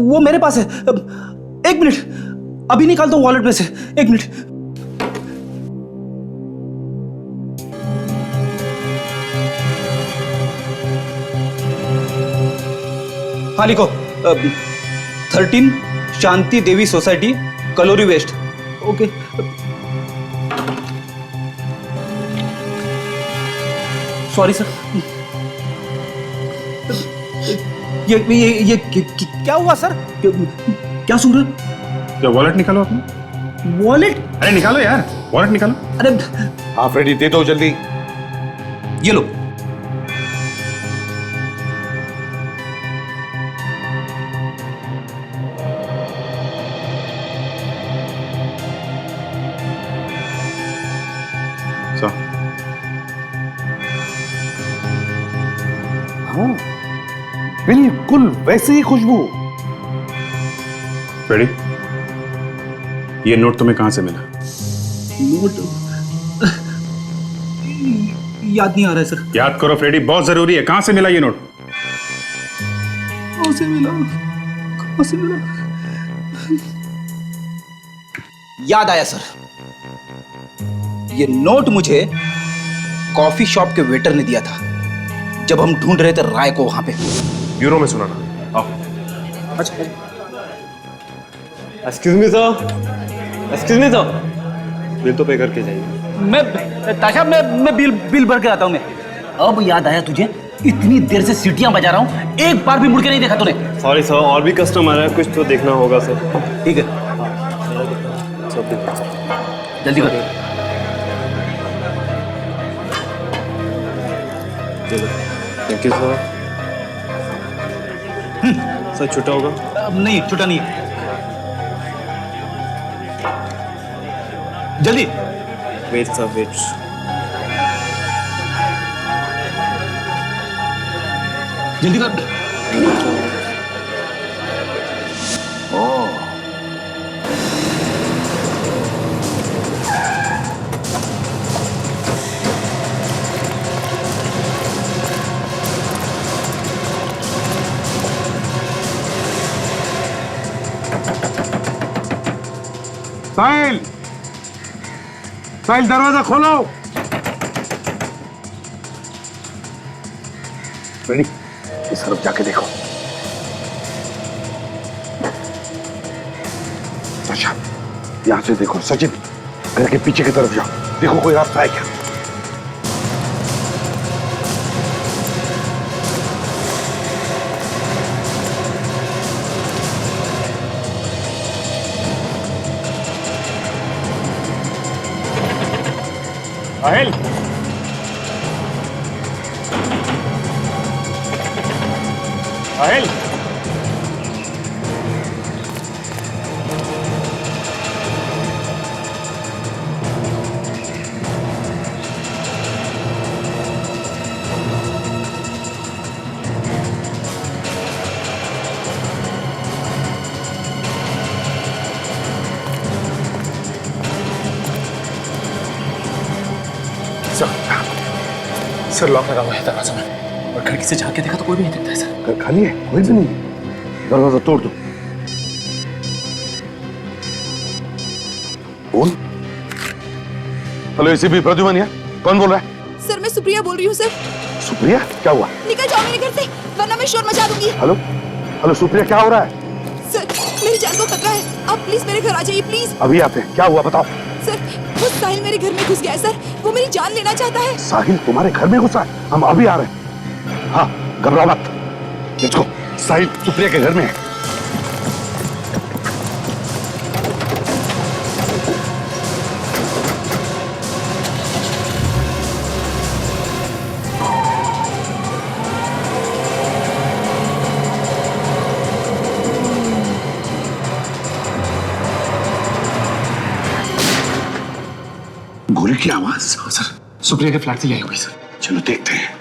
वो मेरे पास है। एक मिनट, अभी निकालता हूँ वॉलेट में से। एक मिनट। हाँ लिखो, 13 शांति देवी सोसाइटी, कलोरी वेस्ट। ओके। Sorry sir. ये क्या हुआ सर? क्या सुन रहे? क्या वॉलेट निकालो अपना। वॉलेट? अरे निकालो यार, वॉलेट निकालो। अरे हाँ फ्रेडी, दे दो जल्दी। ये लो। बिल्कुल वैसे ही खुशबू। फ्रेडी, ये नोट तुम्हें कहां से मिला? नोट याद नहीं आ रहा है सर। याद करो फ्रेडी, बहुत जरूरी है। कहां से मिला ये नोट? कहां से मिला? कहां से मिला? याद आया सर, ये नोट मुझे कॉफी शॉप के वेटर ने दिया था जब हम ढूंढ रहे थे राय को वहां पे। ब्यूरो में सुना ना। आओ। अच्छा excuse me sir, excuse me sir, bill तो पे करके जाइए। मैं ताशा, मैं बिल भर के आता हूं मैं। अब याद आया तुझे? इतनी देर से सीटियां बजा रहा हूं, एक बार भी मुड़ के नहीं देखा तूने। सॉरी सर, और भी कस्टमर है, कुछ तो देखना होगा सर। ठीक है, जल्दी कर। Thank you sir. सर छुट्टा होगा? नहीं, छुट्टा नहीं है। जल्दी वेट सर, वेट। जल्दी कर। साहिल, साहिल दरवाजा खोलो। रेडी, इस तरफ जाके देखो। अच्छा, यहां से देखो। सचिन, घर के पीछे की तरफ जाओ, देखो कोई रास्ता है क्या। साहिल, साहिल, सर लॉक लगा हुआ है दरवाजा में, और खिड़की से झांक के देखा तो कोई भी नहीं दिखता है सर। घर खाली है, कोई भी नहीं। दरवाजा तोड़ दो। बोल। हेलो, एसीपी प्रद्युमन यहाँ। कौन बोल रहा है? सर मैं सुप्रिया बोल रही हूँ सर। सुप्रिया, क्या हुआ? निकल जाओ मेरे घर से, वरना मैं शोर मचा दूंगी। हेलो, हेलो सुप्रिया, क्या हो रहा है? सर मेरी जान को खतरा है, आप प्लीज मेरे घर आ जाइए प्लीज। अभी आते हैं। क्या हुआ बताओ। सर वो साहिल मेरे घर में घुस गया है सर, वो मेरी जान लेना चाहता है। साहिल तुम्हारे घर में घुसा है? हम अभी आ रहे हैं। हाँ, घबराओ मत। Let's go. साहिल सुप्रिया के घर में है। गोली की आवाज। सर सुप्रिया के फ्लैट से आई हुई सर। चलो देखते हैं।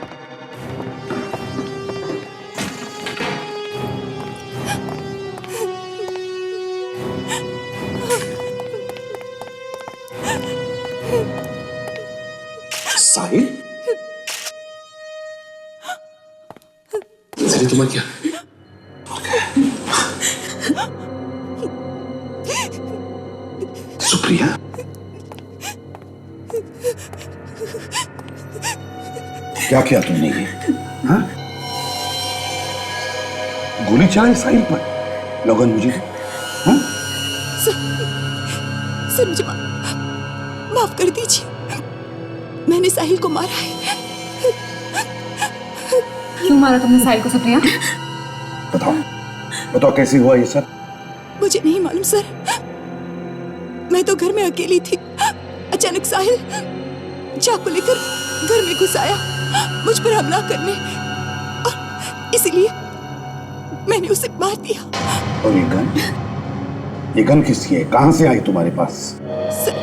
साहिल, तुम्हें क्या? सुप्रिया, क्या किया तुमने ये? हाँ? गोली चलाई साहिल पर। लोगन मुझे हाँ? सर मुझे माफ कर दीजिए, मैंने साहिल को मारा है। क्यों मारा तुमने साहिल को सुप्रिया? बताओ, बताओ कैसे हुआ ये सब? मुझे नहीं मालूम सर, मैं तो घर में अकेली थी। अचानक साहिल चाकू लेकर घर में घुस आया मुझ पर हमला करने, और इसीलिए मैंने उसे मार दिया। और ये गन किसकी है? कहां से आई तुम्हारे पास? सर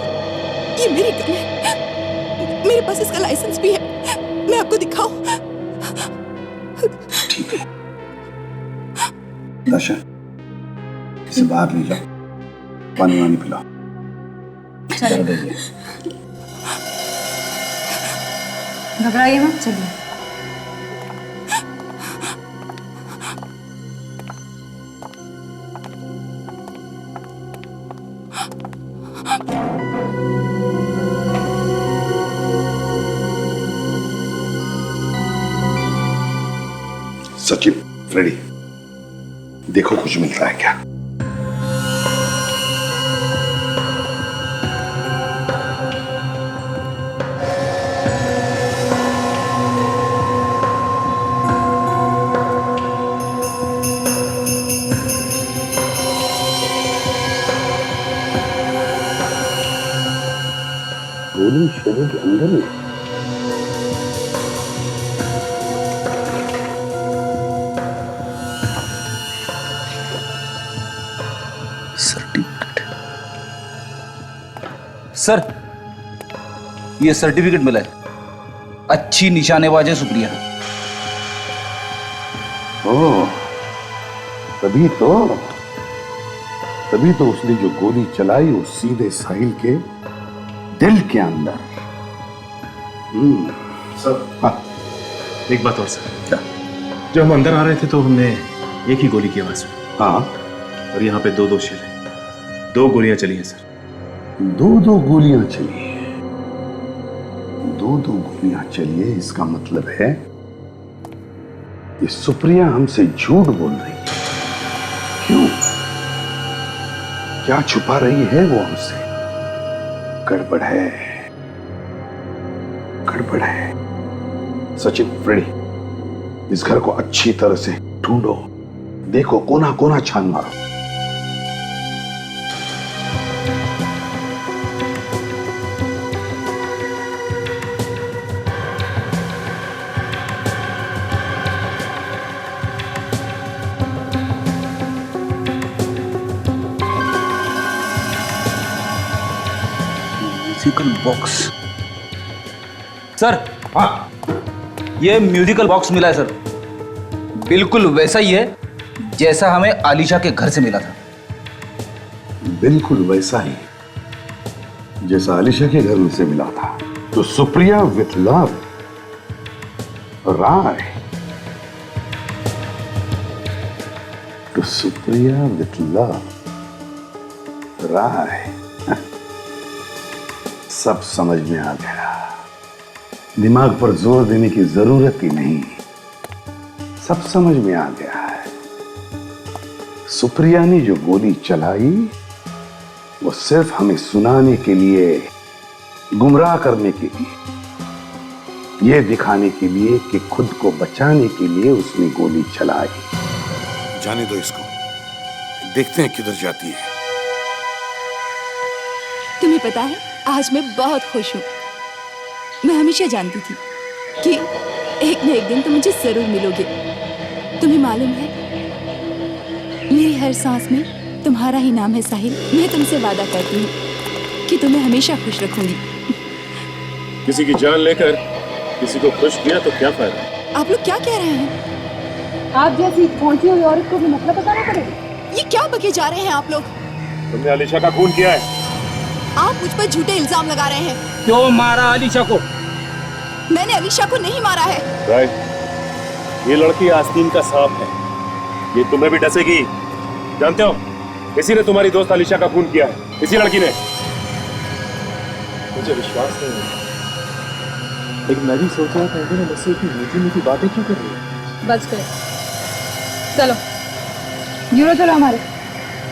ये मेरी गन है, मेरे पास इसका लाइसेंस भी है, मैं आपको दिखाऊं? ठीक है, दशा, इसे बाहर ले जाओ, पानी वानी पिलाओ। घबराइए मत, चलिए। सचिन, फ्रेडी, देखो कुछ मिलता है क्या? गोली शरीर के अंदर ही। सर, ये सर्टिफिकेट मिला है। अच्छी निशानेबाज है सुप्रिया। ओह, तभी तो उसने जो गोली चलाई वो सीधे साहिल के दिल के अंदर। सर, हाँ, एक बात और सर, जब हम अंदर आ रहे थे तो हमने एक ही गोली की आवाज सुनी। हाँ, और यहाँ पे दो शेर हैं, 2 गोलियां चली हैं सर। दो गोलियां चली है। दो गोलियां चली है, इसका मतलब है ये सुप्रिया हमसे झूठ बोल रही है। क्यों? क्या छुपा रही है वो हमसे? गड़बड़ है, गड़बड़ है। सचिन, फ्रेडी, इस घर को अच्छी तरह से ढूंढो, देखो, कोना कोना छान मारो। Musical box. सर, हाँ, ये म्यूजिकल बॉक्स मिला है सर। बिल्कुल वैसा ही है जैसा हमें आलिशा के घर से मिला था। बिल्कुल वैसा ही जैसा आलिशा के घर में से मिला था। तो सुप्रिया विथ लव, राय। तो सुप्रिया विथ लव, राय। सब समझ में आ गया। दिमाग पर जोर देने की जरूरत ही नहीं, सब समझ में आ गया है। सुप्रिया ने जो गोली चलाई वो सिर्फ हमें सुनाने के लिए, गुमराह करने के लिए, ये दिखाने के लिए कि खुद को बचाने के लिए उसने गोली चलाई। जाने दो इसको, देखते हैं किधर जाती है। तुम्हें पता है, आज मैं बहुत खुश हूँ। मैं हमेशा जानती थी कि एक न एक दिन तुम मुझे जरूर मिलोगे। तुम्हें मालूम है, मेरी हर सांस में तुम्हारा ही नाम है साहिल। मैं तुमसे वादा करती हूँ कि तुम्हें हमेशा खुश रखूंगी। किसी की जान लेकर किसी को खुश किया तो क्या फायदा? आप लोग क्या कह रहे हैं? आप जैसी पहुंची हुई औरत को भी मतलब बताना पड़ेगा। ये क्या बके जा रहे हैं आप लोग? तुमने आलिशा का खून किया है। आप मुझ पर झूठे इल्जाम लगा रहे हैं। क्यों मारा आलिशा को? मैंने आलिशा को नहीं मारा है। राइट, ये लड़की आस्तीन का सांप है, ये तुम्हें भी डसेगी। जानते हो, इसी ने तुम्हारी दोस्त आलिशा का खून किया है, इसी लड़की ने। मुझे विश्वास नहीं है, लेकिन मैं भी सोच रहा था इन्होंने मुझसे इतनी मीठी मीठी बातें क्यों कर रही है। बच गए, चलो यूरो चलो हमारे।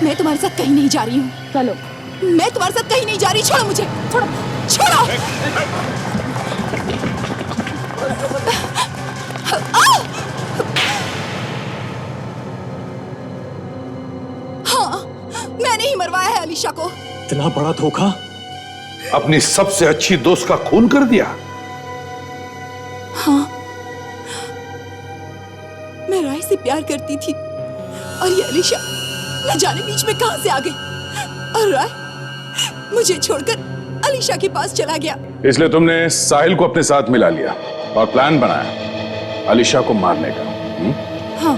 मैं तुम्हारे साथ कहीं नहीं जा रही हूँ। चलो। मैं तुम्हारे साथ कहीं नहीं जा रही। छोड़ो मुझे, छोड़ो, छोड़ो। हाँ, मैंने ही मरवाया है आलिशा को। इतना बड़ा धोखा? अपनी सबसे अच्छी दोस्त का खून कर दिया। हाँ, मैं राय से प्यार करती थी और ये आलिशा न जाने बीच में कहां से आ गई, और राय मुझे छोड़कर आलिशा के पास चला गया। इसलिए तुमने साहिल को अपने साथ मिला लिया और प्लान बनाया आलिशा को मारने का। हाँ,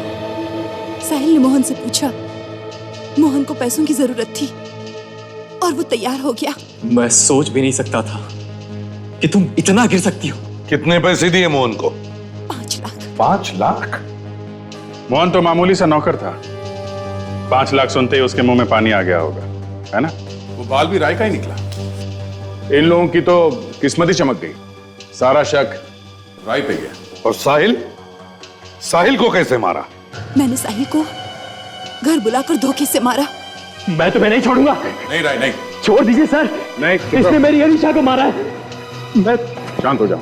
साहिल ने मोहन से पूछा। मोहन को पैसों की जरूरत थी और वो तैयार हो गया। मैं सोच भी नहीं सकता था कि तुम इतना गिर सकती हो। कितने पैसे दिए मोहन को? 5 लाख। 5 लाख? मोहन तो मामूली सा नौकर था। 5 लाख सुनते ही उसके मुंह में पानी आ गया होगा, है ना? वो बाल भी राय का ही निकला। इन लोगों की तो किस्मत ही चमक गई। सारा शक राय पे गया। और साहिल? साहिल को कैसे मारा? मैंने साहिल को घर बुलाकर धोखे से मारा। मैं तुम्हें नहीं छोड़ूंगा। नहीं राय नहीं। छोड़ दीजिए सर। नहीं, इसने मेरी अलीशा को मारा है। मैं शांत हो जाओ।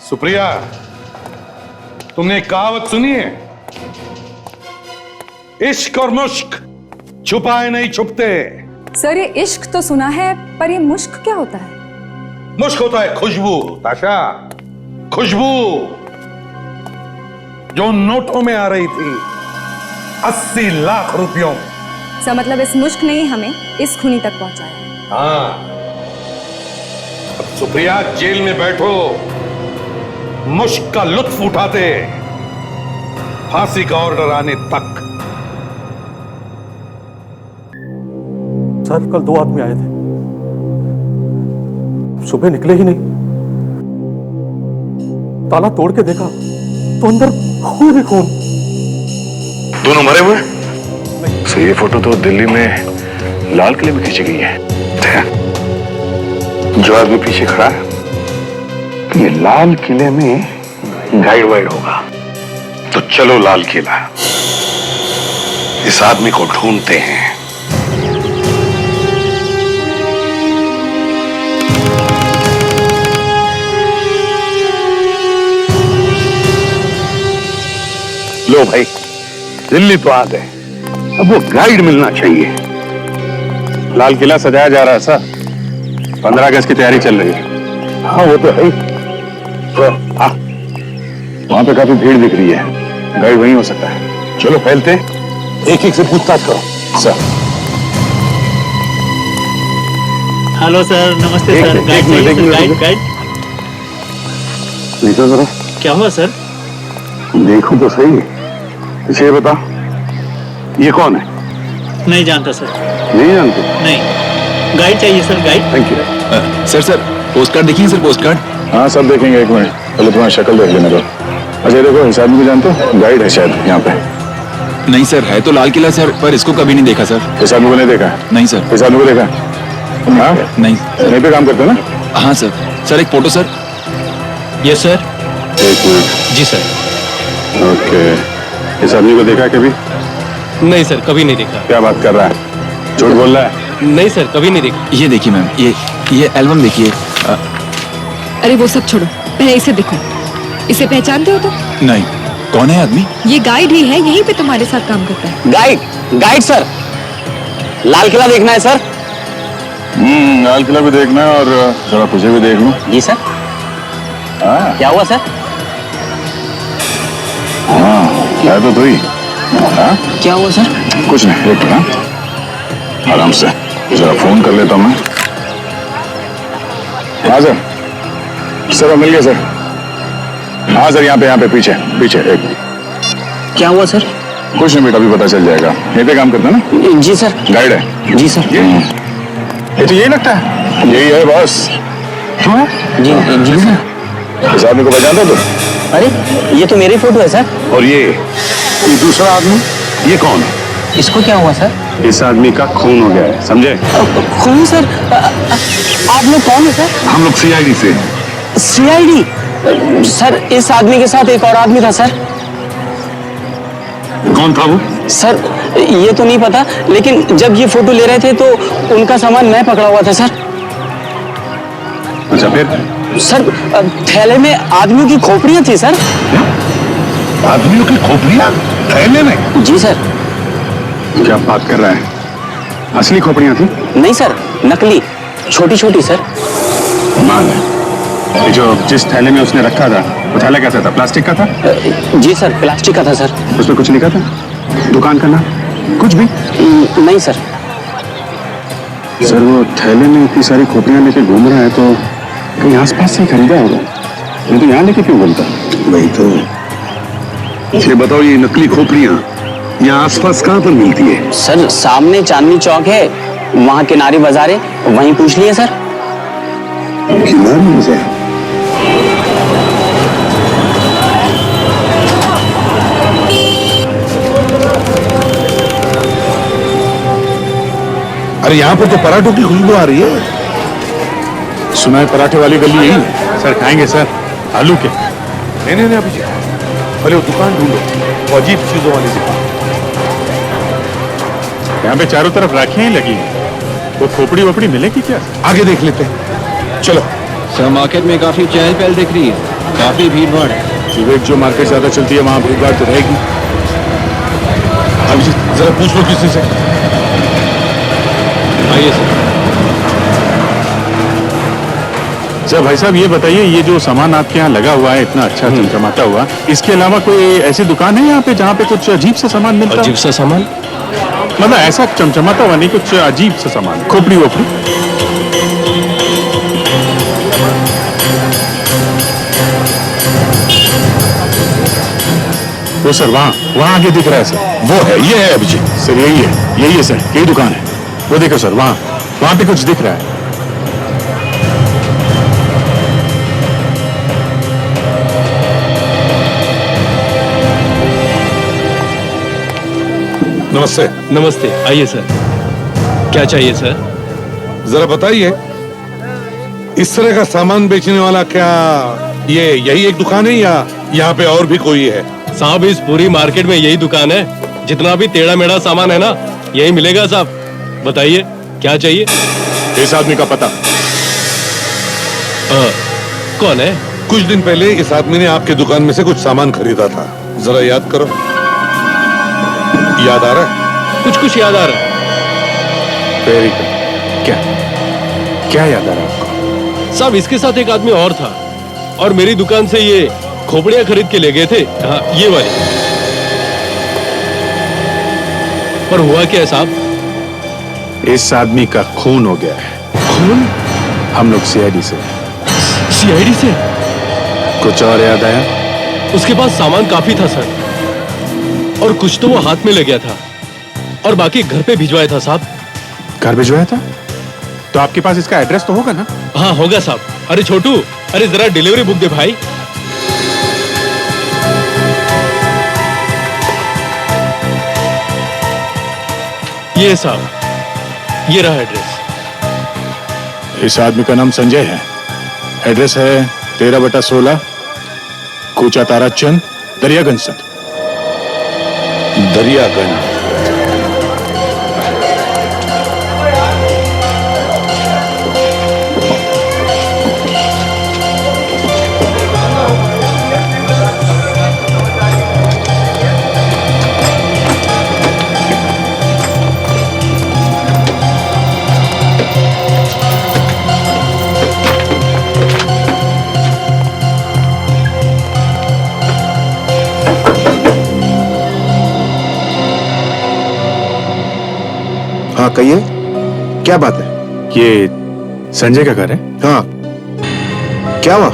सुप्रिया, तुमने एक कहावत सुनी है? इश्क और मुश्क छुपाए नहीं छुपते। सर ये इश्क तो सुना है, पर ये मुश्क क्या होता है? मुश्क होता है खुशबू, ताशा, खुशबू जो नोटों में आ रही थी 80 लाख रुपयों में। सर मतलब इस मुश्क ने ही हमें इस खूनी तक पहुंचाया है। हाँ, अब सुप्रिया जेल में बैठो, मुश्क का लुत्फ उठाते फांसी का ऑर्डर आने तक। सर कल 2 आदमी आए थे, सुबह निकले ही नहीं। ताला तोड़ के देखा तो अंदर खून ही खून। दोनों मरे हुए? सर ये फोटो तो दिल्ली में लाल किले में खींची गई है। जो आदमी पीछे खड़ा है ये लाल किले में गाइड वाइड होगा। तो चलो लाल किला, इस आदमी को ढूंढते हैं। लो भाई, दिल्ली तो आ गए, अब वो गाइड मिलना चाहिए। लाल किला सजाया जा रहा है सर, 15 अगस्त की तैयारी चल रही है। हाँ वो तो है। तो वहां पे काफी भीड़ दिख रही है, गाइड वहीं हो सकता है। चलो फैलते, एक एक से पूछताछ करो। सर हेलो सर, नमस्ते सर। गाइड देखो जरा, क्या हुआ सर? देखो तो सही। इसे बता, ये कौन है? नहीं जानता सर। नहीं जानते? नहीं। गाइड चाहिए sir, guide. Thank you. Sir post card देखिए सर, पोस्ट कार्ड। हाँ सब देखेंगे, एक मिनट पहले तुम्हारी शक्ल देख लेना। तो अच्छा देखो, इस आदमी को जानते हो? गाइड है शायद यहाँ पे। नहीं सर, है तो लाल किला सर, पर इसको कभी नहीं देखा सर। इस आदमी को नहीं देखा? नहीं सर। इस आदमी को देखा? हाँ नहीं। यहीं पे काम करते हो ना? हाँ सर। सर एक फोटो सर। Yes sir. एक मिनट। जी सर। ओके, इस आदमी को देखा है कभी? नहीं सर, कभी नहीं देखा। क्या बात कर रहा है, झूठ बोल रहा है? नहीं सर, कभी नहीं देखा। ये देखिए मैम, ये एल्बम देखिए। अरे वो सब छोड़ो, पहले इसे देखो। इसे पहचानते हो तो? नहीं, कौन है आदमी? ये गाइड ही है, यहीं पे तुम्हारे साथ काम करता है। गाइड सर, लाल किला देखना है सर। लाल किला भी देखना है और जरा तुझे भी देख लूं। जी सर। हाँ क्या हुआ सर? हाँ क्या तो तुई। हाँ क्या हुआ सर? कुछ नहीं, एक मिनट आराम से, जरा फोन कर लेता हूँ मैं। हाँ सर मिल गया सर। हाँ सर, यहाँ पे पीछे एक। क्या हुआ सर? कुछ नहीं बेटा, अभी पता चल जाएगा। यहीं पे काम करता है ना? जी सर। गाइड है? जी सर। ये तो यही लगता है। यही है बॉस। जी सर। इस आदमी को पहचानते हो तुम? अरे ये तो मेरी फोटो है सर। और ये दूसरा आदमी, ये कौन है? इसको क्या हुआ सर? इस आदमी का खून हो गया है, समझे? खून सर? आप लोग कौन है सर? हम लोग CID से। CID? सर इस आदमी के साथ एक और आदमी था सर। कौन था वो? सर ये तो नहीं पता, लेकिन जब ये फोटो ले रहे थे तो उनका सामान मैं पकड़ा हुआ था सर। अच्छा फिर? सर थैले में आदमियों की खोपड़ियां थी सर। आदमियों की खोपड़ियां थैले में? जी सर। क्या बात कर रहा है? असली खोपड़ियां थी? नहीं सर, नकली, छोटी छोटी सर। मान ये जो जिस थैले में उसने रखा था, वो थैला कैसा था? प्लास्टिक का था? जी सर, प्लास्टिक का था सर। उसमें कुछ लिखा था? दुकान का नाम? कुछ भी? नहीं सर। सर वो थैले में इतनी सारी खोपड़ियां लेके घूम रहा है तो कहीं आसपास से खरीदा होगा, नहीं तो यहाँ लेके क्यों घूमता? वही तो ये बताओ, ये नकली खोपड़ियां यहाँ आसपास कहाँ पर मिलती है? सर सामने चांदनी चौक है, वहाँ किनारी बाजार है, वहीं पूछ लिए सर। किनारी बाजार? अरे यहाँ पर तो पराठों की खुशबू आ रही है। सुना है पराठे वाली गली यही है। सर खाएंगे सर? आलू के? नहीं अभिजीत, पहले वो दुकान ढूंढो, वो अजीब चीजों वाली दुकान। यहाँ पे चारों तरफ राखियां ही लगी हैं। वो खोपड़ी वोपड़ी मिलेगी क्या? आगे देख लेते हैं, चलो। सर मार्केट में काफी चहल पहल दिख रही है, काफी भीड़ भाड़ है। सुबह जो मार्केट ज्यादा चलती है वहाँ भीड़ भाड़ तो रहेगी। अभिजीत जरा पूछ लो किसी से। आइए सर। सर भाई साहब ये बताइए, ये जो सामान आपके यहाँ लगा हुआ है इतना अच्छा चमचमाता हुआ, इसके अलावा कोई ऐसी दुकान है यहाँ पे जहाँ पे कुछ अजीब सा सामान मिलता है? अजीब सा सामान मतलब ऐसा चमचमाता हुआ नहीं, कुछ अजीब सा सामान, खोपड़ी वोपड़ी? वो सर वहाँ आगे दिख रहा है सर। वो है, ये है अभिजीत। सर यही है सर, यही दुकान है। वो देखो सर, वहाँ पे कुछ दिख रहा है। नमस्ते। नमस्ते, आइए सर। क्या चाहिए सर? जरा बताइए, इस तरह का सामान बेचने वाला क्या ये यही एक दुकान है या यहाँ पे और भी कोई है? साहब इस पूरी मार्केट में यही दुकान है। जितना भी टेढ़ा मेढ़ा सामान है ना, यही मिलेगा साहब। बताइए क्या चाहिए? इस आदमी का पता? कौन है? कुछ दिन पहले इस आदमी ने आपके दुकान में से कुछ सामान खरीदा था। जरा याद करो, याद आ रहा है? कुछ याद आ रहा है। Very good. क्या याद आ रहा है आपको? साहब इसके साथ एक आदमी और था और मेरी दुकान से ये खोपड़ियां खरीद के ले गए थे। हाँ, ये वाली। पर हुआ क्या है साहब? इस आदमी का खून हो गया है। खून? हम लोग सीआईडी से। सीआईडी से? कुछ और याद आया? उसके पास सामान काफी था सर, और कुछ तो वो हाथ में ले गया था और बाकी घर पे भिजवाया था साहब। घर भिजवाया था? तो आपके पास इसका एड्रेस तो होगा ना? हाँ होगा साहब। अरे छोटू, अरे जरा डिलीवरी बुक दे भाई। ये साहब, ये रहा एड्रेस। इस आदमी का नाम संजय है। एड्रेस है 13/16 कूचा ताराचंद, दरियागंज सर। दरियागंज। हाँ कहिए, क्या बात है? ये संजय का घर है? हाँ, क्या हुआ?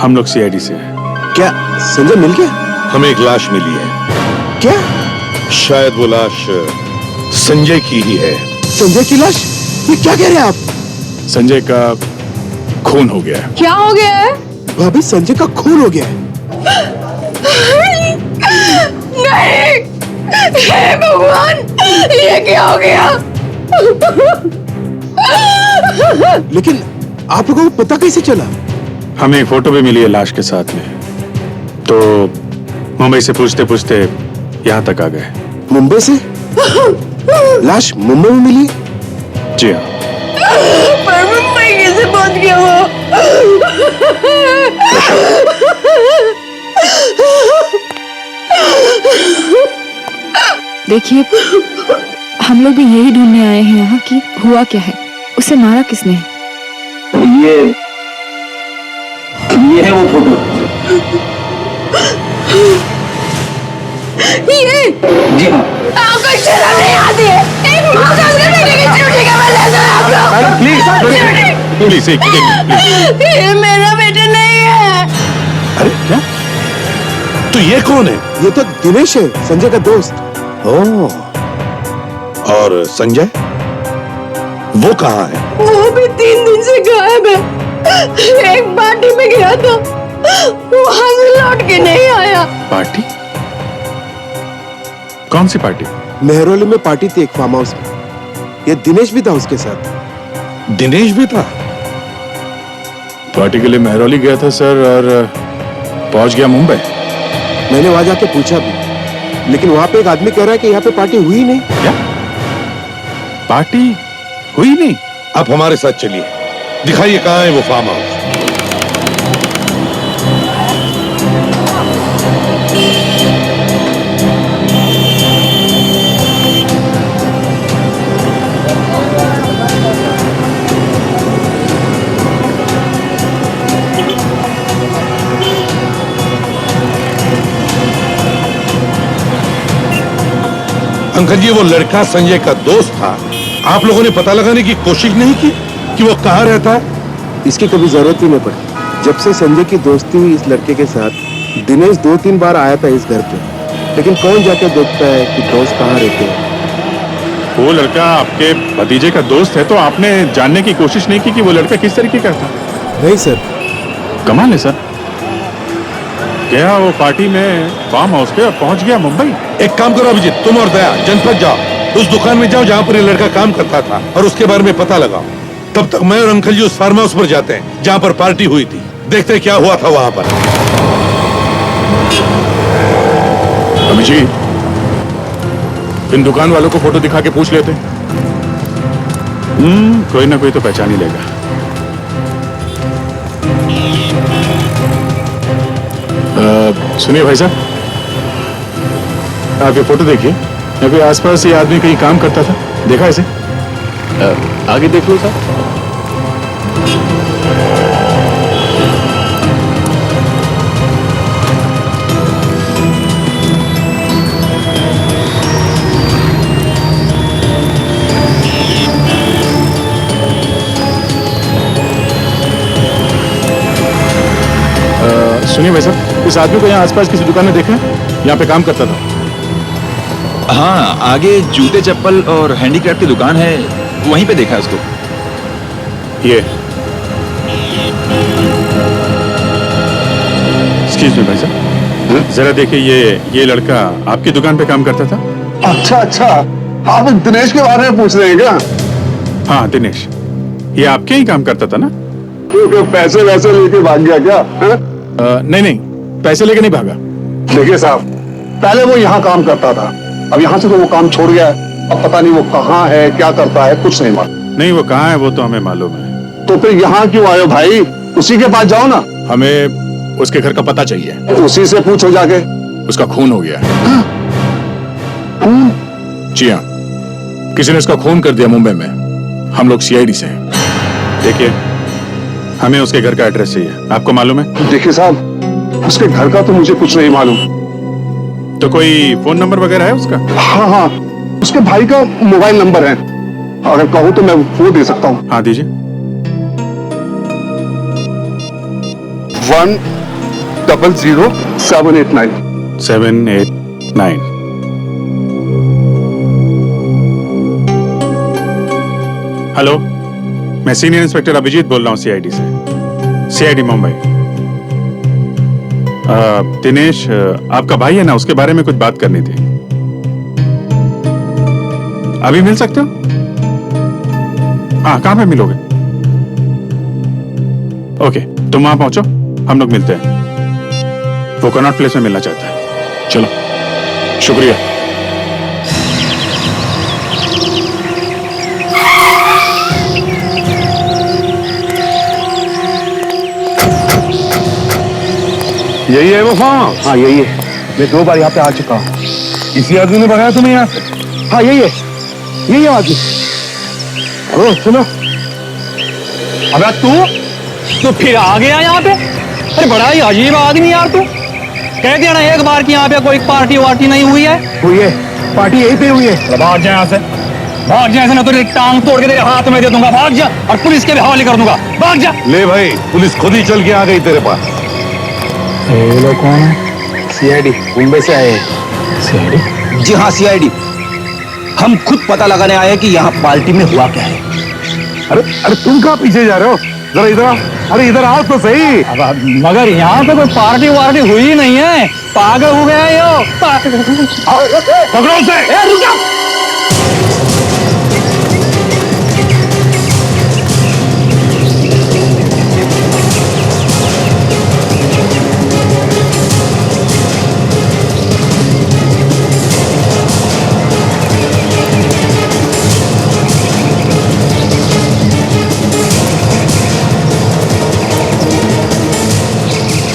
हम लोग सीआईडी से हैं। क्या संजय मिल गया? हमें एक लाश मिली है। क्या? शायद वो लाश संजय की ही है। संजय की लाश? ये क्या कह रहे हैं आप? संजय का खून हो गया है। क्या हो गया है? भाभी संजय का खून हो गया है? नहीं, हे भगवान, ये क्या हो गया? लेकिन आप लोगों को पता कैसे चला? हमें एक फोटो भी मिली है लाश के साथ में, तो मुंबई से पूछते पूछते यहाँ तक आ गए। मुंबई से? लाश मुंबई में मिली? जी हाँ। पर मुंबई कैसे पहुंच गया वो? देखिए, हम लोग भी यही ढूंढने आए हैं यहाँ कि हुआ क्या है, उसे मारा किसने है। ये है वो फोटो। ये? जी हाँ। आपको शर्म नहीं आती है? एक माँ का अपने बेटे की ड्यूटी का बदला दो आप लोग। प्लीज ये मेरा बेटा नहीं है। अरे क्या? ये कौन है? ये तो दिनेश है, संजय का दोस्त। ओह, और संजय वो कहाँ है? वो भी 3 दिन से गायब है। एक पार्टी में गया था, वहां से लौट के नहीं आया। पार्टी? कौन सी पार्टी? मेहरौली में पार्टी थी एक फार्म हाउस में। ये दिनेश भी था उसके साथ। दिनेश भी था? पार्टी के लिए मेहरौली गया था सर, और पहुंच गया मुंबई। मैंने वहां जाके पूछा भी, लेकिन वहां पे एक आदमी कह रहा है कि यहाँ पे पार्टी हुई नहीं। क्या पार्टी हुई नहीं? आप हमारे साथ चलिए, दिखाइए कहाँ है वो फार्म हाउस। अंकल जी, वो लड़का संजय का दोस्त था। आप लोगों ने पता लगाने की कोशिश नहीं की कि वो कहाँ रहता है? इसकी कभी जरूरत ही नहीं पड़ी। जब से संजय की दोस्ती हुई इस लड़के के साथ, दिनेश 2-3 बार आया था इस घर पे, लेकिन कौन जाकर देखता है कि दोस्त कहाँ रहते हैं। वो लड़का आपके भतीजे का दोस्त है, तो आपने जानने की कोशिश नहीं की कि वो लड़का किस तरीके का था? नहीं सर। कमाल है सर, गया वो पार्टी में फार्म हाउस पे और पहुंच गया मुंबई। एक काम करो अभिजीत, तुम और दया जनपद जाओ, उस दुकान में जाओ जहाँ पर ये लड़का काम करता था, और उसके बारे में पता लगाओ। तब तक मैं और अंकल जी उस फार्म हाउस पर जाते हैं जहाँ पर पार्टी हुई थी, देखते हैं क्या हुआ था वहाँ पर। अभिजीत, इन दुकान वालों को फोटो दिखा के पूछ लेते। कोई ना कोई तो पहचान ही लेगा। सुनिए भाई साहब, आप ये फोटो देखिए। यहाँ पे आसपास ये आदमी कहीं काम करता था, देखा इसे? आगे देख लो साहब। सुनिए भाई साहब, इस आदमी को यहाँ आसपास किसी दुकान में देखा है? यहाँ पे काम करता था। हाँ, आगे जूते चप्पल और हैंडीक्राफ्ट की दुकान है, वहीं पे देखा है उसको। ये एक्सक्यूज मी भाई साहब, जरा देखिए, ये लड़का आपकी दुकान पे काम करता था? अच्छा अच्छा, आप दिनेश के बारे में पूछ रहे हैं क्या? हाँ दिनेश, ये आपके ही काम करता था ना? पैसे वैसे लेके भाग गया क्या? नहीं, पैसे लेके नहीं भागा। देखिए साहब, पहले वो यहाँ काम करता था, अब यहाँ से तो वो काम छोड़ गया है। अब पता नहीं वो कहाँ है, क्या करता है, कुछ नहीं मालूम। नहीं, वो कहाँ है वो तो हमें मालूम है। तो फिर यहाँ क्यों आए हो भाई? उसी के पास जाओ ना। हमें उसके घर का पता चाहिए। उसी से पूछो जाके। उसका खून हो गया है। खून? जी हाँ, किसी ने उसका खून कर दिया मुंबई में। हम लोग सीआईडी से हैं। देखिए, हमें उसके घर का एड्रेस चाहिए, आपको मालूम है? देखिए साहब, उसके घर का तो मुझे कुछ नहीं मालूम। तो कोई फोन नंबर वगैरह है उसका? हाँ, उसके भाई का मोबाइल नंबर है, अगर कहूँ तो मैं वो दे सकता हूँ। हाँ दीजिए। 1000789 789। हेलो, मैं सीनियर इंस्पेक्टर अभिजीत बोल रहा हूँ सीआईडी से, सीआईडी मुंबई। दिनेश आपका भाई है ना, उसके बारे में कुछ बात करनी थी। अभी मिल सकते हो? हाँ, कहाँ पे मिलोगे? ओके, तुम वहां पहुंचो, हम लोग मिलते हैं। वो कनॉट प्लेस में मिलना चाहता है। चलो, शुक्रिया। यही है वो फार्म हाउस? हाँ यही है, मैं 2 बार यहाँ पे आ चुका हूँ। किसी आदमी ने भगाया तुम्हें यहाँ से? हाँ यही है आदमी। हेलो सुनो, अबे तू फिर आ गया यहाँ पे? अरे बड़ा ही अजीब आदमी यार तू। कह दिया ना एक बार कि यहाँ पे कोई पार्टी वार्टी नहीं हुई है। हुई है, पार्टी यहीं पे हुई है। भाग जा यहाँ से, भाग जा, ऐसे ना तो तेरी टांग तोड़ के तेरे हाथ में दे दूंगा। भाग जा, और पुलिस के भी हवाले कर दूंगा। भाग जा। ले भाई, पुलिस खुद ही चल के आ गई तेरे पास। ये लोग कौन है? सीआईडी मुंबई से आए हैं। सीआईडी? जी हाँ, सीआईडी। हम खुद पता लगाने आए हैं कि यहाँ पार्टी में हुआ क्या है। अरे अरे तुम कहाँ पीछे जा रहे हो? जरा इधर आओ। अरे इधर आओ तो सही। मगर यहाँ पे कोई पार्टी वार्टी हुई ही नहीं है, पागल हो गया यो। पकड़ो उसे। रुक जाओ।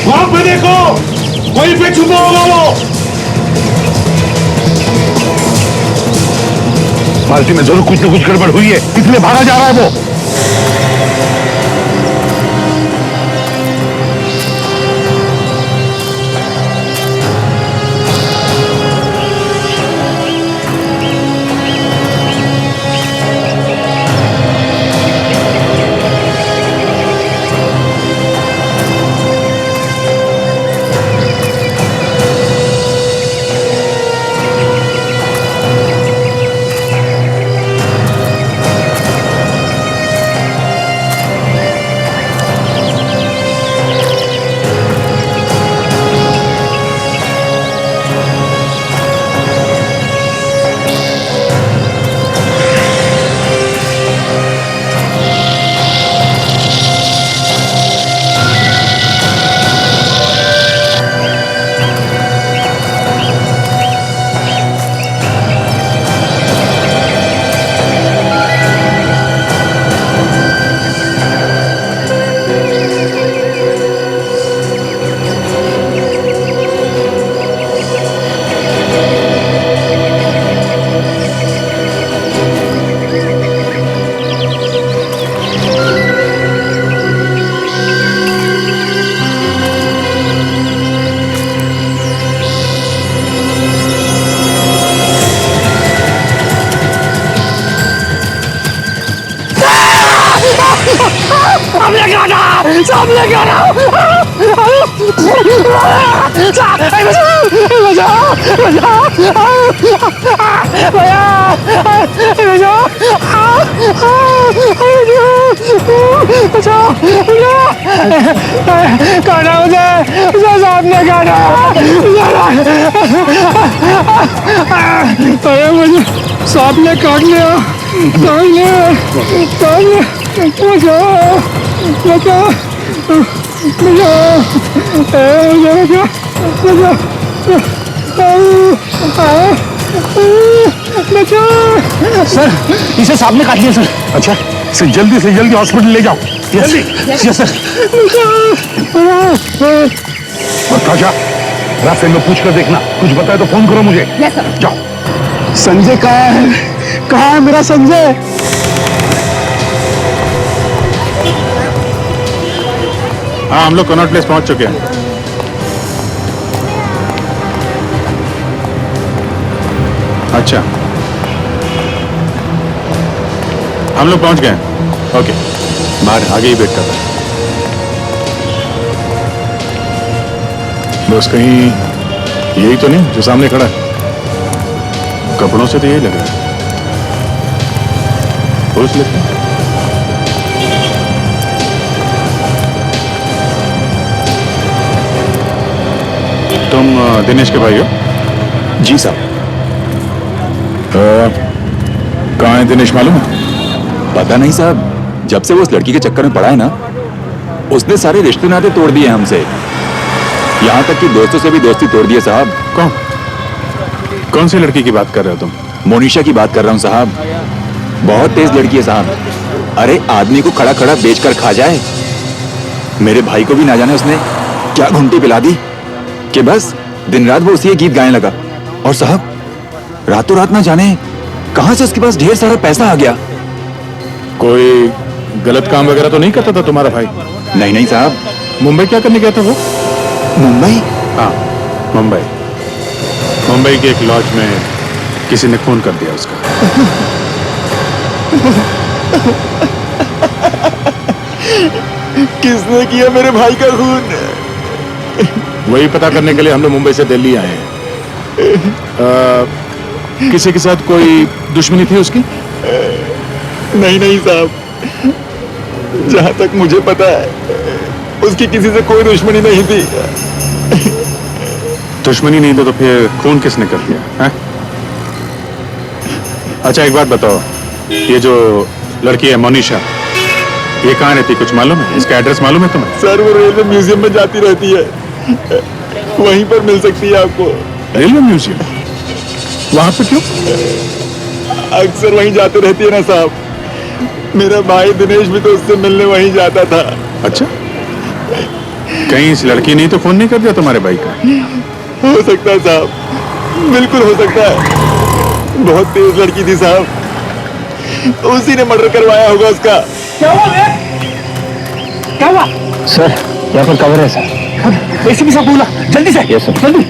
वहां पे देखो, वहीं पे छुपा होगा वो। पार्टी में जरूर कुछ न कुछ गड़बड़ हुई है, इसलिए भागा जा रहा है वो। सामने गाना, सामने गाना। गाना मुझे सामने गाना। अरे मुझे सांप ने काट लिया, सर इसे सांप ने काट लिया सर। अच्छा, इसे जल्दी से जल्दी हॉस्पिटल ले जाओ। जल्दी। Yes sir. नताशा, रास्ते में पूछ कर देखना, कुछ बताए तो फोन करो मुझे। Yes sir. जाओ। संजय कहाँ है? कहाँ है मेरा संजय? हाँ, हम लोग कनॉट प्लेस पहुंच चुके हैं। अच्छा, हम लोग पहुंच गए हैं। ओके, बाहर आगे ही वेट कर रहा है। बस कहीं यही तो नहीं जो सामने खड़ा है? कपड़ों से तो यही लग रहा है। पुलिस लेते हैं। तुम दिनेश के भाई हो? जी साहब। कहाँ है दिनेश मालूम है? पता नहीं साहब, जब से वो उस लड़की के चक्कर में पड़ा है ना, उसने सारे रिश्ते नाते तोड़ दिए हमसे, यहाँ तक कि दोस्तों से भी दोस्ती तोड़ दी है साहब। कौन सी लड़की की बात कर रहे हो तुम? मोनिशा की बात कर रहा हूँ साहब। बहुत तेज लड़की है साहब। अरे आदमी को खड़ा खड़ा बेच कर खा जाए। मेरे भाई को भी ना जाने उसने क्या घुंटी पिला दी कि बस दिन रात वो उसी गीत गाने लगा। और साहब रातों रात ना जाने कहां से उसके पास ढेर सारा पैसा आ गया। कोई गलत काम वगैरह तो नहीं करता था तुम्हारा भाई? नहीं नहीं साहब। मुंबई क्या करने गया था वो? मुंबई? हाँ, मुंबई। मुंबई के एक लॉज में किसी ने खून कर दिया उसका। किसने किया मेरे भाई का खून? वही पता करने के लिए हम लोग मुंबई से दिल्ली आए हैं। किसी के साथ कोई दुश्मनी थी उसकी? नहीं नहीं साहब, जहां तक मुझे पता है उसकी किसी से कोई दुश्मनी नहीं थी। दुश्मनी नहीं तो फिर खून किसने कर दिया है? अच्छा एक बात बताओ, ये जो लड़की है मोनिशा, ये कहाँ रहती, कुछ मालूम है? इसका एड्रेस मालूम है तुम्हें? सर वो रेलवे म्यूजियम में जाती रहती है, वहीं पर मिल सकती है आपको। Railway museum? वहां पे क्यों? अक्सर वहीं जाते रहती है ना साहब, मेरा भाई दिनेश भी तो उससे मिलने वहीं जाता था। अच्छा, कहीं इस लड़की ने तो फोन नहीं कर दिया तुम्हारे भाई का? हो सकता है साहब, बिल्कुल हो सकता है। बहुत तेज लड़की थी साहब, उसी ने मर्डर करवाया होगा उसका। क्या हुआ? क्या हुआ? सर यहाँ पर कवर है सर। एसीपी साहब बोला, जल्दी से। Yes sir. जल्दी।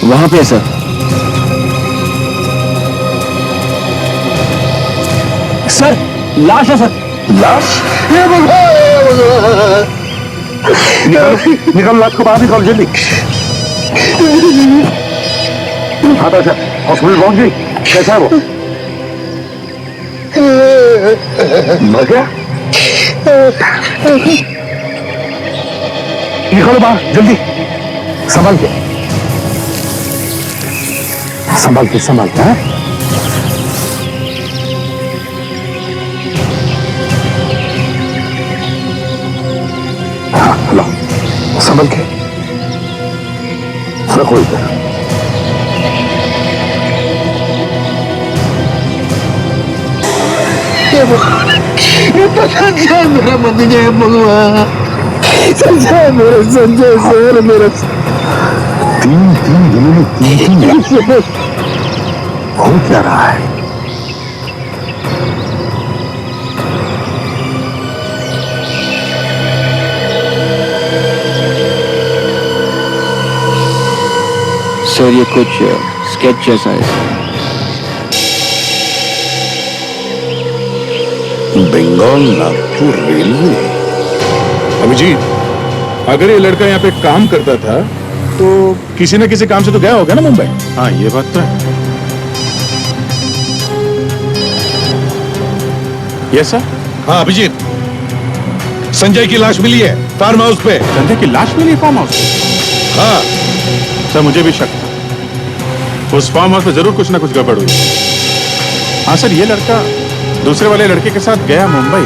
वहां पे है सर। सर लाश है सर। लाश? निकल लाश को बाहर निकाल जल्दी। हाँ तो हॉस्पिटल पहुंच गई? कैसा है वो? मर गया? निकलो बाहर जल्दी, संभाल के संभाल के संभाल के। हाँ लो संभाल के रखो इधर। ये तो संजय मेरा मम्मी ने भगवान, संजय मेरे संजय सर मेरा। तीन दिनों में तीन हो क्या रहा है? सर ये कुछ स्केच जैसा है। बंगाल नागपुर रेलवे। अभिजीत, अगर ये लड़का यहाँ पे काम करता था तो किसी न किसी काम से तो गया होगा ना मुंबई। हाँ ये बात तो है। Yes sir. हाँ अभिजीत, संजय की लाश मिली है फार्म हाउस पे। संजय की लाश मिली फार्म हाउस पे? हाँ सर मुझे भी शक था, उस फार्म हाउस में जरूर कुछ ना कुछ गड़बड़ हुई। हाँ सर, ये लड़का दूसरे वाले लड़के के साथ गया मुंबई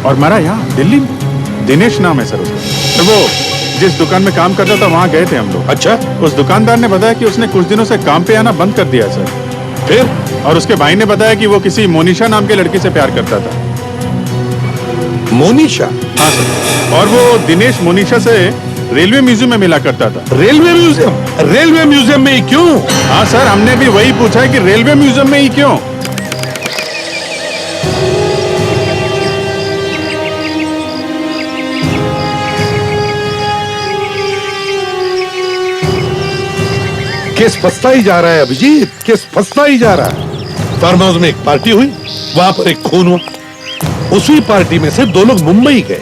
और मरा यहाँ दिल्ली में। दिनेश नाम है सर उसका। तो वो जिस दुकान में काम करता था वहाँ गए थे हम लोग। अच्छा, उस दुकानदार ने बताया कि उसने कुछ दिनों से काम पे आना बंद कर दिया सर। फिर? और उसके भाई ने बताया कि वो किसी मोनिशा नाम के लड़की से प्यार करता था। मोनिशा? हाँ सर, और वो दिनेश मोनिशा से रेलवे म्यूजियम में मिला करता था। Railway museum? रेलवे म्यूजियम में ही क्यों? हाँ सर, हमने भी वही पूछा है कि रेलवे म्यूजियम में ही क्यों। केस फंसता ही जा रहा है अभिजीत, केस फंसता ही जा रहा है। फार्म हाउस में एक पार्टी हुई, वहां पर एक खून हुआ। उसी पार्टी में से दो लोग मुंबई गए,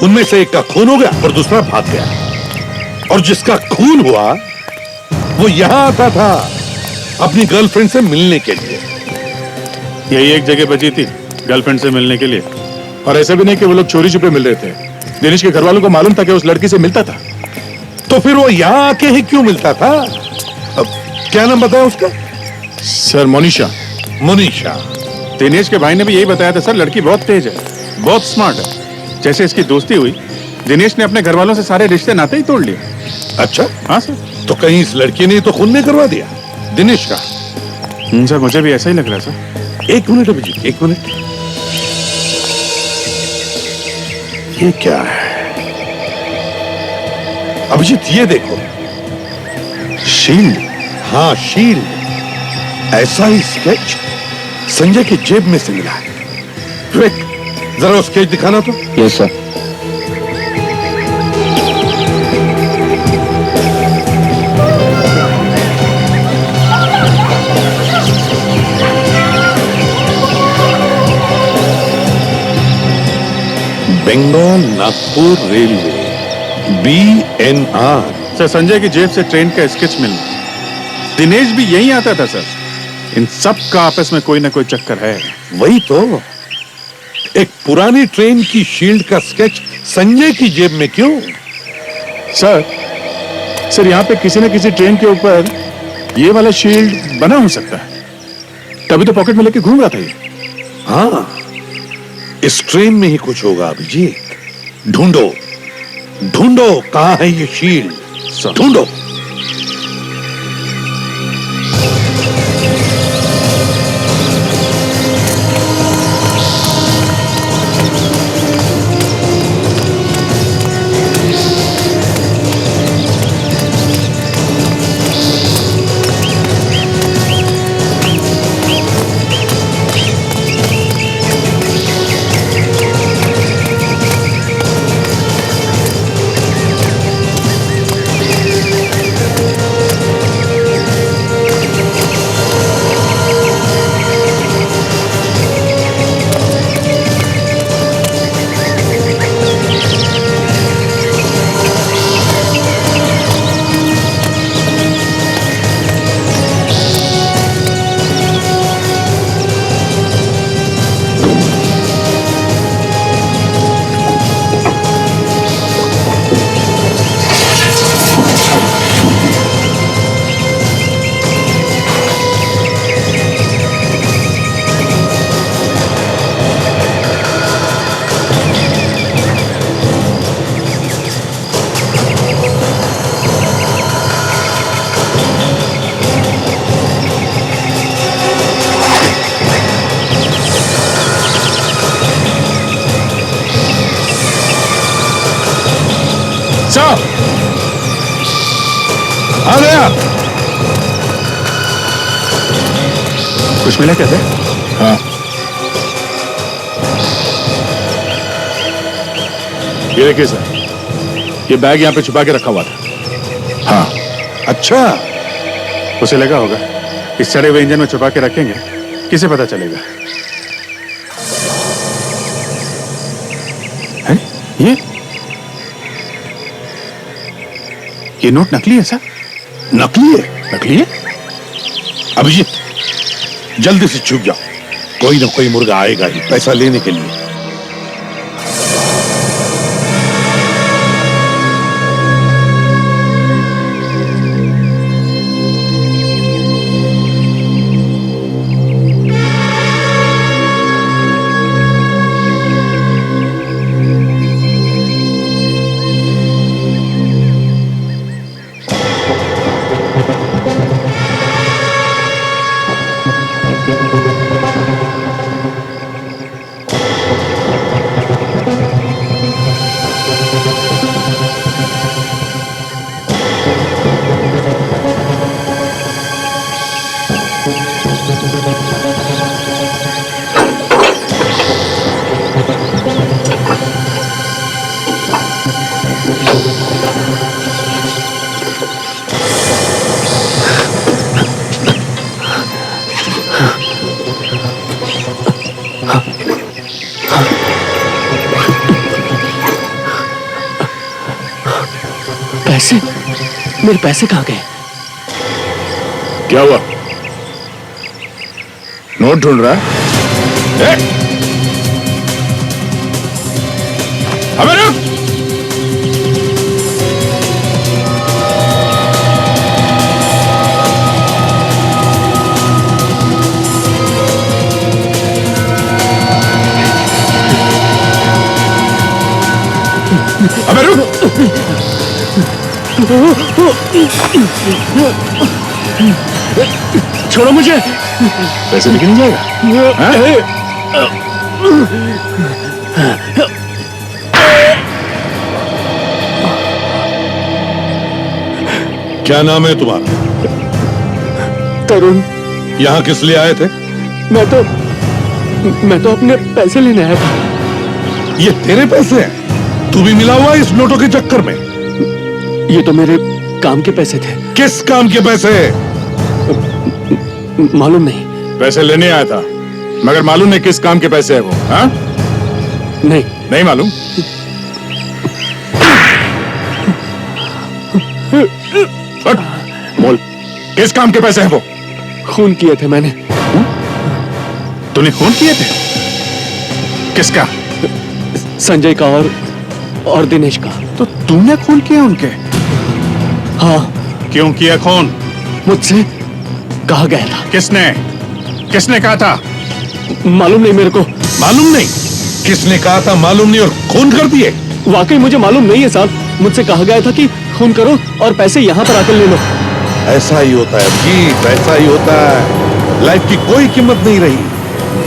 उनमें से एक का खून हो गया और दूसरा भाग गया। और जिसका खून हुआ वो यहां आता था अपनी गर्लफ्रेंड से मिलने के लिए। यही एक जगह बची थी गर्लफ्रेंड से मिलने के लिए। और ऐसा भी नहीं कि वो लोग चोरी छुपे मिल रहे थे। दिनेश के घर वालों को मालूम था कि उस लड़की से मिलता था। तो फिर वो यहां आके ही क्यों मिलता था? अब क्या नाम बताया उसका? सर मोनिशा। मोनिशा? दिनेश के भाई ने भी यही बताया था सर, लड़की बहुत तेज है, बहुत स्मार्ट है। जैसे इसकी दोस्ती हुई, दिनेश ने अपने घर वालों से सारे रिश्ते नाते ही तोड़ लिए। अच्छा? हाँ सर। तो कहीं इस लड़की ने तो खून नहीं करवा दिया दिनेश का? सर मुझे भी ऐसा ही लग रहा है सर। एक मिनट अभिजीत, एक मिनट। ये क्या है अभिजीत? ये देखो, शील्ड। हाँ शील्ड। ऐसा ही स्केच संजय की जेब में से मिला है। विवेक, जरा वो स्केच दिखाना तो। Yes sir. Bengal Nagpur railway, BNR। Sir, Sanjay की जेब से ट्रेन का स्केच मिलना। दिनेश भी यहीं आता था सर। इन सब का आपस में कोई ना कोई चक्कर है। वही तो, एक पुरानी ट्रेन की शील्ड का स्केच संजय की जेब में क्यों? सर यहाँ पे किसी न किसी ट्रेन के ऊपर ये वाला शील्ड बना हो सकता है। तभी तो पॉकेट में लेके घूम रहा था ये। हाँ, इस ट्रेन में ही कुछ होगा अभिजीत। ढूंढो ढूंढो, कहां है ये शील्ड, ढूंढो। आ गया। कुछ मिला क्या? हाँ, ये देखिए सर, ये बैग यहाँ पे छुपा के रखा हुआ था। हाँ। अच्छा, उसे लगा होगा इस सड़े हुए इंजन में छुपा के रखेंगे, किसे पता चलेगा। है? ये नोट नकली है सर? नकली है? नकली है? अभिजीत, जल्दी से छुप जाओ, कोई ना कोई मुर्गा आएगा ही पैसा लेने के लिए। पैसे? मेरे पैसे कहाँ गए? क्या हुआ? नोट ढूंढ रहा है? अबे रुक! अबे रुक! छोड़ो मुझे। पैसे लेके नहीं जाएगा? क्या नाम है तुम्हारा? तरुण। यहाँ किस लिए आए थे? मैं तो अपने पैसे लेने आया था। ये तेरे पैसे हैं? तू भी मिला हुआ है इस नोटों के चक्कर में? ये तो मेरे काम के पैसे थे। किस काम के पैसे? मालूम नहीं। पैसे लेने आया था, मगर मालूम नहीं किस काम के पैसे है वो? हाँ? नहीं मालूम। बोल, किस काम के पैसे हैं वो? खून किए थे मैंने। तूने खून किए थे? किसका? संजय का और दिनेश का। तो तूने खून किया उनके? हाँ। क्यों किया खून? मुझसे कहा गया था। किसने कहा था? मालूम नहीं मेरे को। मालूम नहीं? किसने कहा था मालूम नहीं और खून कर दिए? वाकई मुझे मालूम नहीं है साहब। मुझसे कहा गया था कि खून करो और पैसे यहाँ पर आकर ले लो। ऐसा ही होता है अजीत, ऐसा ही होता है। लाइफ की कोई कीमत नहीं रही।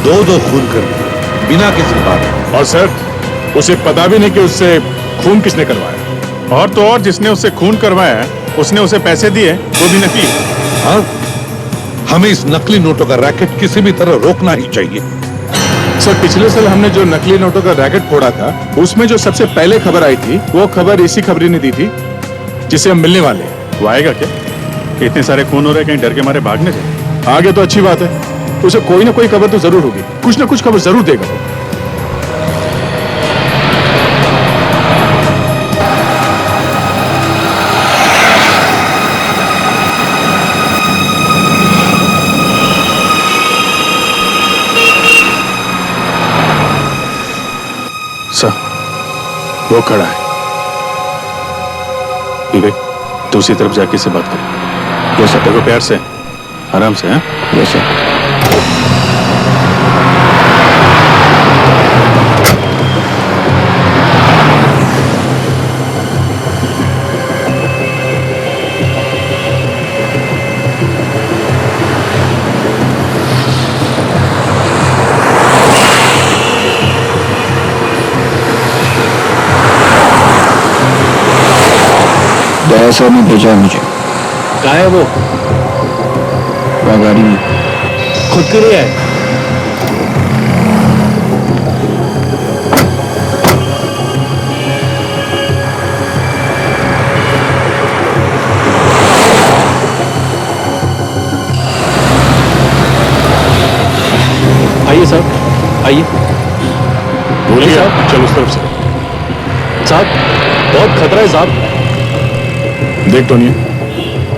दो खून कर दिए बिना किसी बात। और सर, उसे पता भी नहीं कि उससे खून किसने करवाया। और तो और जिसने उससे खून करवाया उसने उसे पैसे दिए, वो भी नकली। हाँ, हमें इस नकली नोटों का रैकेट किसी भी तरह रोकना ही चाहिए। सर, पिछले साल हमने जो नकली नोटों का रैकेट फोड़ा था, उसमें जो सबसे पहले खबर आई थी, वो खबर इसी खबरी ने दी थी जिसे हम मिलने वाले हैं। वो आएगा क्या? इतने सारे खून हो रहे, कहीं डर के मारे भागने जाए। आगे तो अच्छी बात है, उसे कोई ना कोई खबर तो जरूर होगी, कुछ ना कुछ खबर जरूर देगा। सर, वो खड़ा है। विवेक, दूसरी तरफ जाके से बात कर। जैसा देखो, प्यार से, आराम से। हैं? जैसे दया सर ने भेजा है मुझे। कहाँ है वो? गाड़ी में। खुद के लिए है? आइए साहब, आइए। बोलिए साहब। चलो उस तरफ से। साहब, बहुत खतरा है साहब। देख टोनी,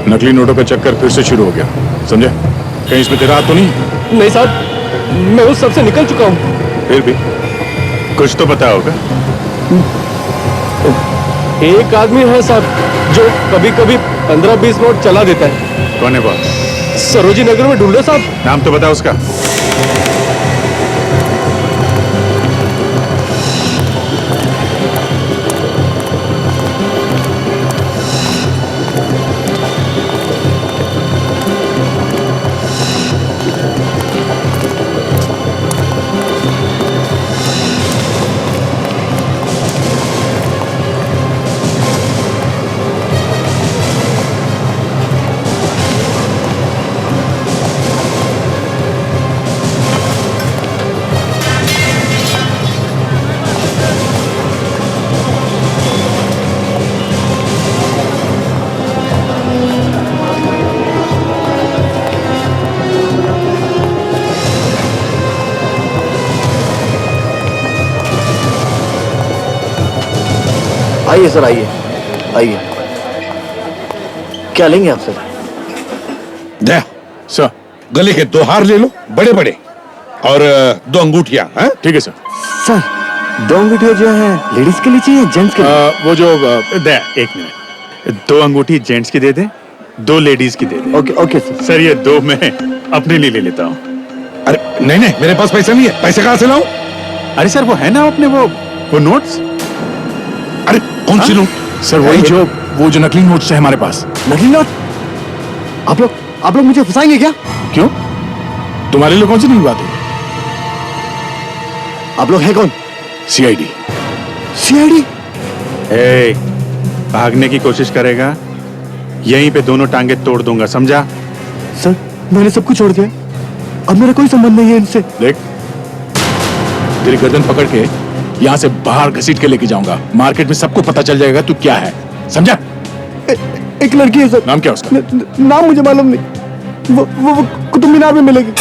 नकली नोटों का चक्कर फिर से शुरू हो गया, समझे? कहीं इसमें तेरा हाथ तो नहीं? नहीं साहब, मैं उस सब से निकल चुका हूँ। फिर भी कुछ तो पता होगा। एक आदमी है साहब जो कभी कभी 15-20 नोट चला देता है। कौन है वो? सरोजी नगर में ढूंढो साहब। नाम तो बता उसका। आइए सर, आइए आइए। क्या लेंगे आप सर? दे सर, गले के 2 हार ले लो, बड़े बड़े, और 2 अंगूठियां। ठीक है सर। सर, 2 अंगूठियां जो है लेडीज के लिए चाहिए, जेंट्स के लिए? वो जो दे, एक मिनट। 2 अंगूठी जेंट्स की दे दे, 2 लेडीज की दे दे। Okay okay sir. सर, ये 2 मैं अपने लिए ले लेता हूँ। अरे नहीं नहीं, मेरे पास पैसा नहीं है। पैसे कहाँ से लाऊं? अरे सर, वो है ना अपने वो नोट्स। अरे कौन सी नोट? सर, वही वो जो नकली नोट्स है हमारे पास। नकली नोट? आप लोग मुझे फंसाएंगे क्या? क्यों? तुम्हारे लिए कौन सी नई बात है? आप लोग हैं कौन? सीआईडी। सीआईडी? भागने की कोशिश करेगा, यहीं पे दोनों टांगे तोड़ दूंगा, समझा? सर, मैंने सब कुछ छोड़ दिया। और मेरा कोई संबंध नहीं है इनसे। देख, तेरी गर्दन पकड़ के यहाँ से बाहर घसीट के लेके जाऊंगा। मार्केट में सबको पता चल जाएगा तू क्या है, समझा? एक लड़की है सर। नाम क्या उसका? नाम मुझे मालूम नहीं। वो कुतुब मीनार में मिलेगी।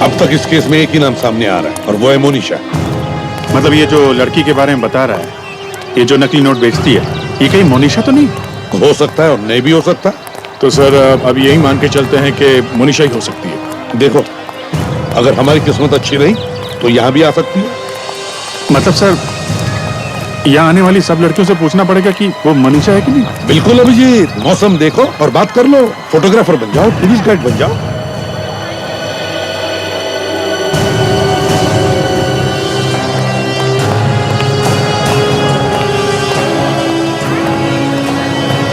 अब तक इस केस में एक ही नाम सामने आ रहा है और वो है मोनिशा। मतलब ये जो लड़की के बारे में बता रहा है, ये जो नकली नोट बेचती है, ये कहीं मोनिशा तो नहीं? हो सकता है और नहीं भी हो सकता। तो सर अब यही मान के चलते हैं कि मोनिशा ही हो सकती है। देखो, अगर हमारी किस्मत अच्छी रही तो यहाँ भी आ सकती है। मतलब सर, यहाँ आने वाली सब लड़कियों से पूछना पड़ेगा कि वो मनीषा है कि नहीं? बिल्कुल अभिजीत, मौसम देखो और बात कर लो। फोटोग्राफर बन जाओ, टूरिस्ट गाइड बन जाओ।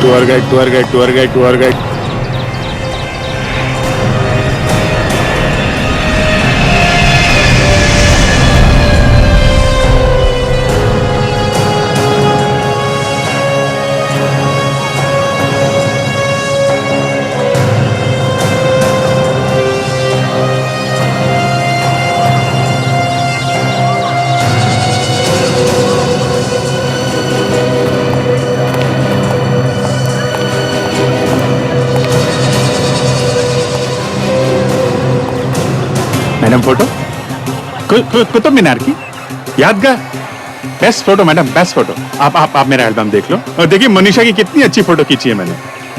Tour guide, tour guide, tour guide, tour guide. Madam photo Qutub Minar की यादगार। Best photo madam, best photo. आप मेरा एल्बम देख लो और देखिए मनीषा की कितनी अच्छी फोटो खींची है मैंने।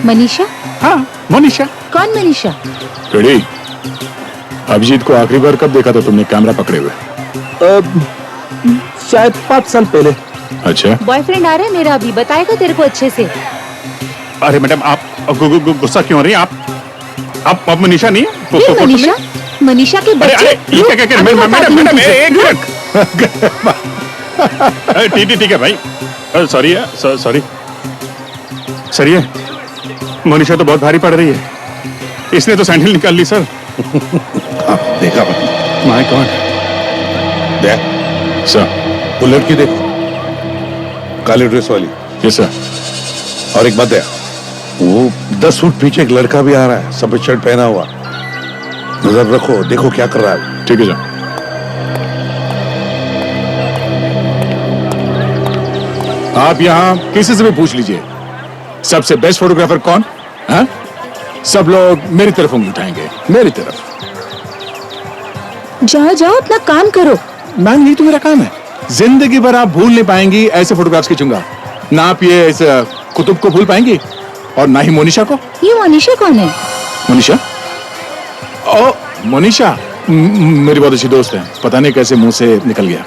मनीषा? हाँ, मनीषा। कौन मनीषा? रेडी? अभिजीत को आखिरी बार कब देखा था तुमने कैमरा पकड़े हुए? शायद 5 साल पहले। अच्छा। बॉयफ्रेंड आ रहा है मेरा अभी, बताएगा तेरे को अच्छे से। अरे मैडम, आप गुस्सा क्यों हो रही हैं? आप मनीषा नहीं है? मनीषा? मनीषा के बच्चे? मैडम एक मिनट। ठीक है भाई, सॉरी सॉरी सर। ये मनीषा तो बहुत भारी पड़ रही है, इसने तो सैंडल निकाल ली सर। देखा माय गॉड। देख सर, वो लड़की देखो, काले ड्रेस वाली। Yes sir. और एक बात है, वो 10 फुट पीछे एक लड़का भी आ रहा है, सफेद शर्ट पहना हुआ। नजर रखो, देखो क्या कर रहा है। ठीक है सर। आप यहाँ किसी से भी पूछ लीजिए, सबसे बेस्ट फोटोग्राफर कौन? हाँ? सब लोग मेरी तरफ उंगली उठाएंगे, मेरी तरफ। जाओ जाओ, अपना काम करो। मैम, यही तो मेरा काम है। जिंदगी भर आप भूल नहीं पाएंगी ऐसे फोटोग्राफ्स खींचूंगा। ना आप ये इस कुतुब को भूल पाएंगी और ना ही मोनिशा को। ये मोनिशा कौन है? मोनिशा? ओ, मोनिशा मेरी बहुत अच्छी दोस्त है, पता नहीं कैसे मुंह से निकल गया।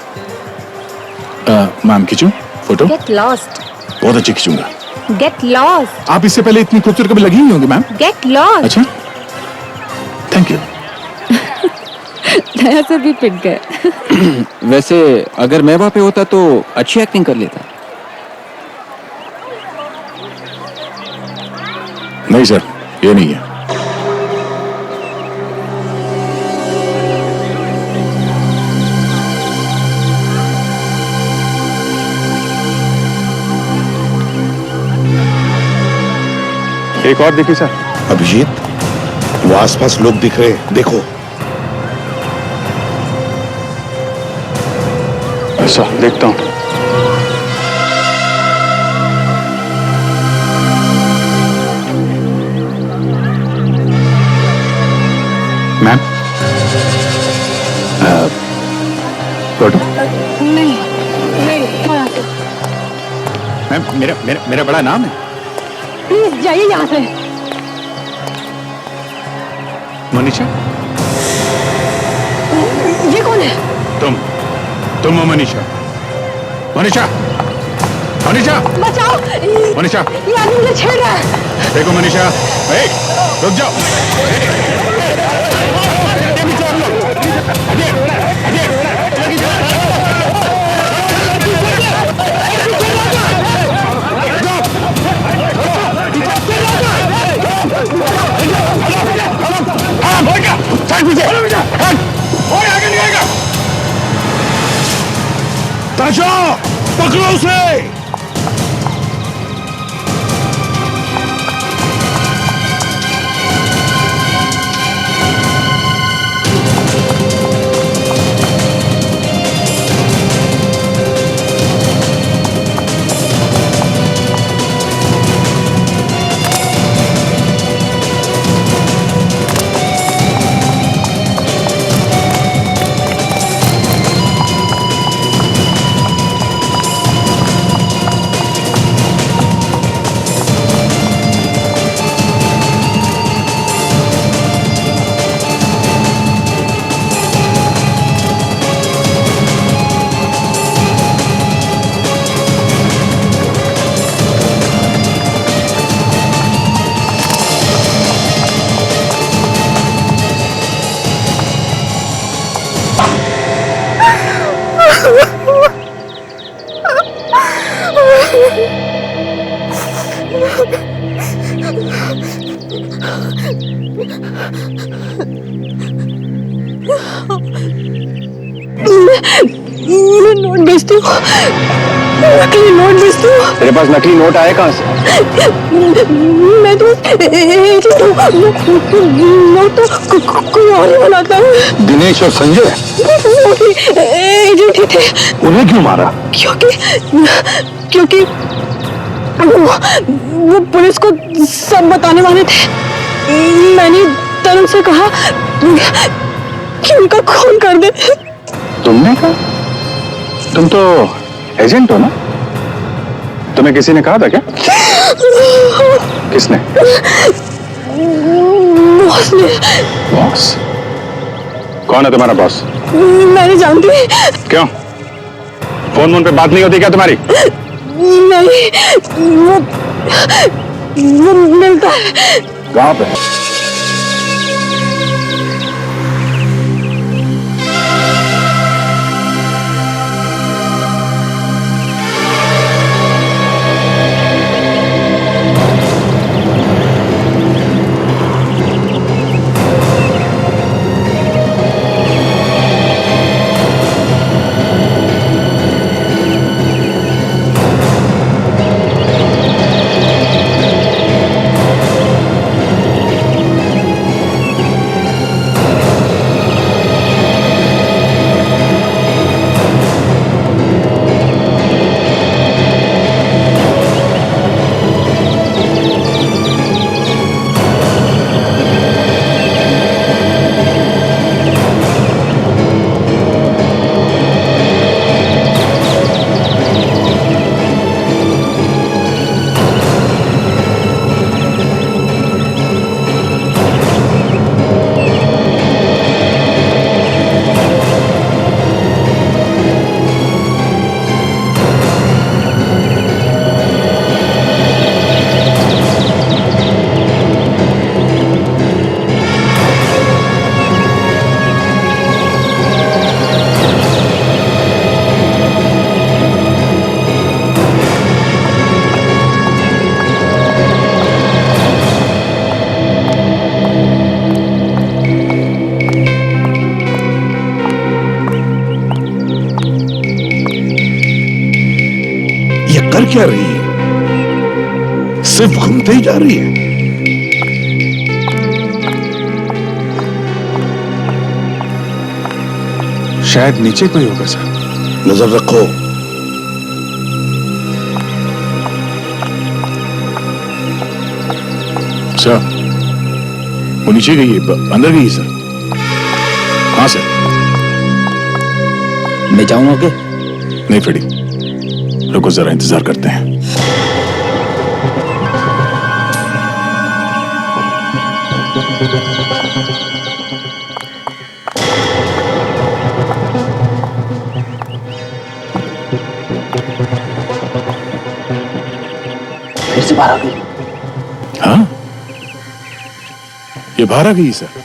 मैम, खींचूं फोटो? Get lost. बहुत अच्छी खींचूंगा। Get lost. आप इससे पहले इतनी खूबसूरत कभी लगी नहीं होंगी मैम। Get lost. अच्छा, थैंक यू। नया सर भी पिट गए। वैसे अगर मैं वहां पे होता तो अच्छी एक्टिंग कर लेता। नहीं सर, ये नहीं है। एक और देखिए सर। अभिजीत, वो आसपास लोग दिख रहे हैं, देखो। ऐसा देखता हूं। Ma'am, photo? नहीं, मैम, मेरा बड़ा नाम है। प्लीज जाइए यहाँ से। मनीषा? ये कौन है? तुम हो मनीषा? मनीषा? मनीषा? बचाओ! मनीषा? ये आदमी मुझे छेड़ रहा है। देखो मनीषा, रुक जाओ। ताशा, पकड़ो उसे। मैं नोट बेचती हूँ, नकली नोट बेचती हूँ। तेरे पास नकली नोट आए कहाँ से? मैं तो एजेंट हूँ, नोट तो कोई और ही बनाता है। दिनेश और संजय एजेंट ही थे। उन्हें क्यों मारा? क्योंकि वो पुलिस को सब बताने वाले थे। मैंने तरुण से कहा कि उनका खून कर दे। तुमने कहा? तुम तो एजेंट हो ना? तुम्हें किसी ने कहा था क्या? किसने? बॉस ने। बॉस? कौन है तुम्हारा बॉस? मैं नहीं जानती। क्यों? फोन पे बात नहीं होती क्या तुम्हारी? नहीं, वो मिलता है। कहाँ पे? कर क्या रही है? सिर्फ घूमते ही जा रही है। शायद नीचे कोई होगा सर। नजर रखो। सर, वो नीचे गई है, अंदर गई है सर। हाँ सर। मैं जाऊंगा क्या? नहीं फ्रेडी, रुको जरा, इंतजार करते हैं। फिर से बाहर आ गई। हाँ, ये बाहर आ गई सर।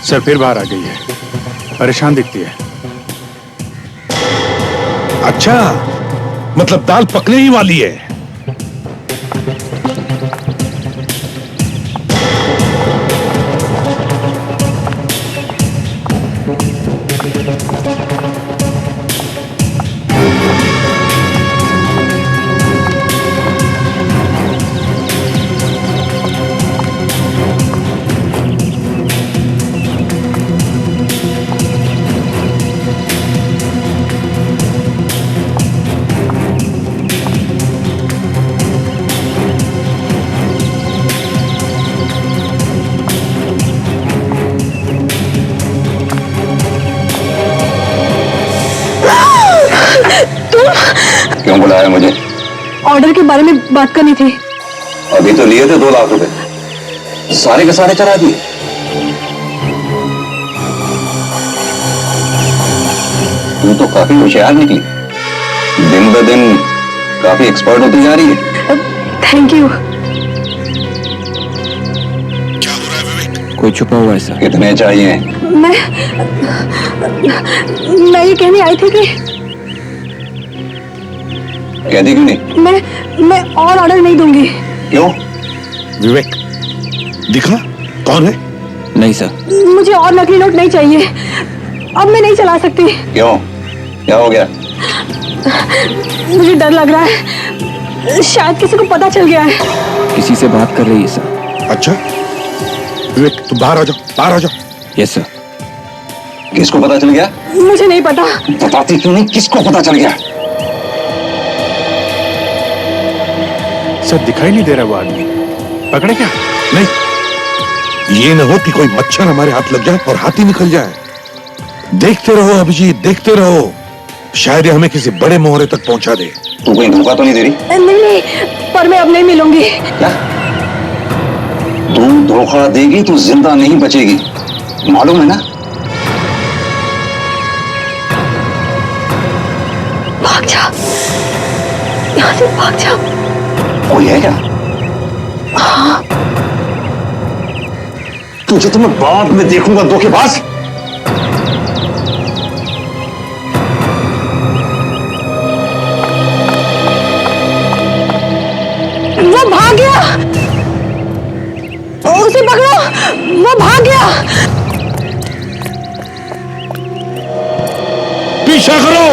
सर फिर बाहर आ गई है, परेशान दिखती है। अच्छा, मतलब दाल पकने ही वाली है। क्यों बुलाया मुझे? ऑर्डर के बारे में बात करनी थी। अभी तो लिए थे 2 लाख रुपए, सारे के सारे चला दिए। तू तो काफी होशियार निकली। दिन ब दिन काफी एक्सपर्ट होती जा रही है। Thank you. कोई छुपा हुआ है सर? कितने चाहिए? मैं ये कहने आई थी कि कहती क्यों नहीं? मैं और ऑर्डर नहीं दूंगी। क्यों? विवेक दिखा कौन है? नहीं सर। मुझे और नकली नोट नहीं चाहिए, अब मैं नहीं चला सकती। क्यों? क्या हो गया? मुझे डर लग रहा है, शायद किसी को पता चल गया है। किसी से बात कर रही है सर। अच्छा विवेक तुम बाहर आ जाओ, बाहर आ जाओ। Yes sir. किसको पता चल गया? मुझे नहीं पता। बताती क्यों नहीं? किसको पता चल गया? सर दिखाई नहीं दे रहा वो आदमी, पकड़े क्या? नहीं, ये न हो कि कोई मच्छर हमारे हाथ लग जाए और हाथ ही निकल जाए। देखते रहो अभिजीत, देखते रहो, शायद ये हमें किसी बड़े मोहरे तक पहुंचा दे। तू कोई धोखा तो नहीं दे रही? नहीं, पर मैं अब नहीं मिलूंगी। क्या? तू धोखा देगी तो जिंदा नहीं बचेगी, मालूम है ना? भाग जा, यहाँ से भाग जा। कोई है क्या? हाँ। तुझे तो मैं बाद में देखूंगा धोखेबाज। वो भाग गया, उसे पकड़ो, वो भाग गया। पीछा करो।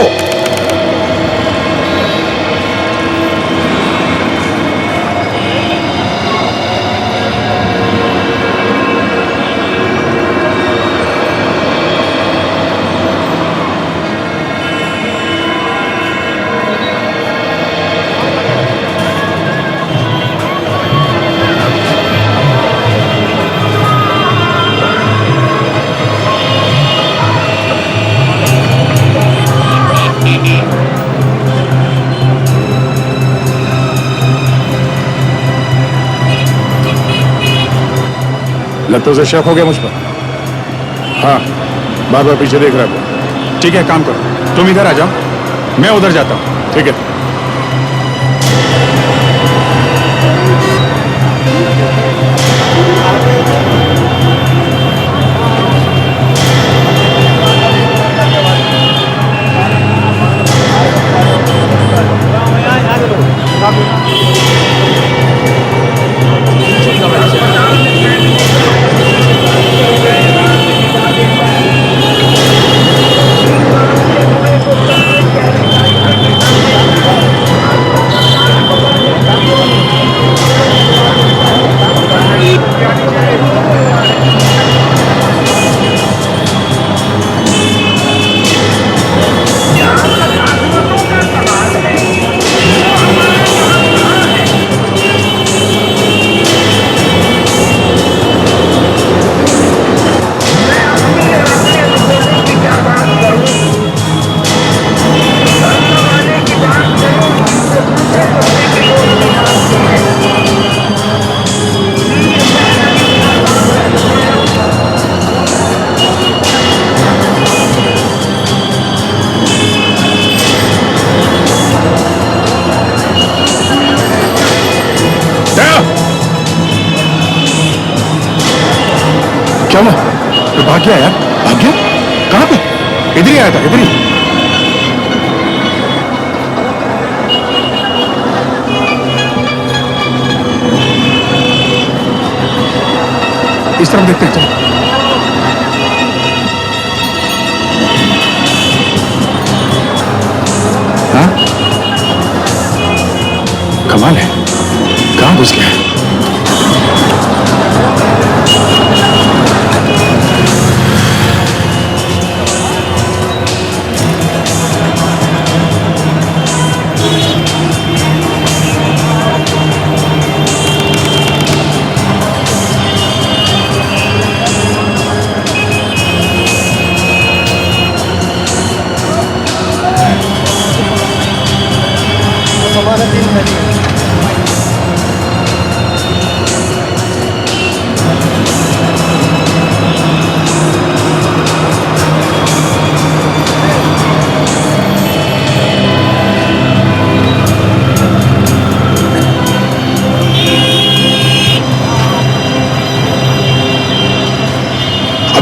लगता है उसे शक हो गया मुझ पर। हाँ, बार बार पीछे देख रहा है। ठीक है, काम करो, तुम इधर आ जाओ, मैं उधर जाता हूँ। ठीक है। क्या हुआ? तो भाग गया यार, भाग गया? कहाँ पे? इधर ही आया था, इधर ही। इस तरफ देखते हैं, चलो। हाँ? कमाल है, कहाँ घुस गया है?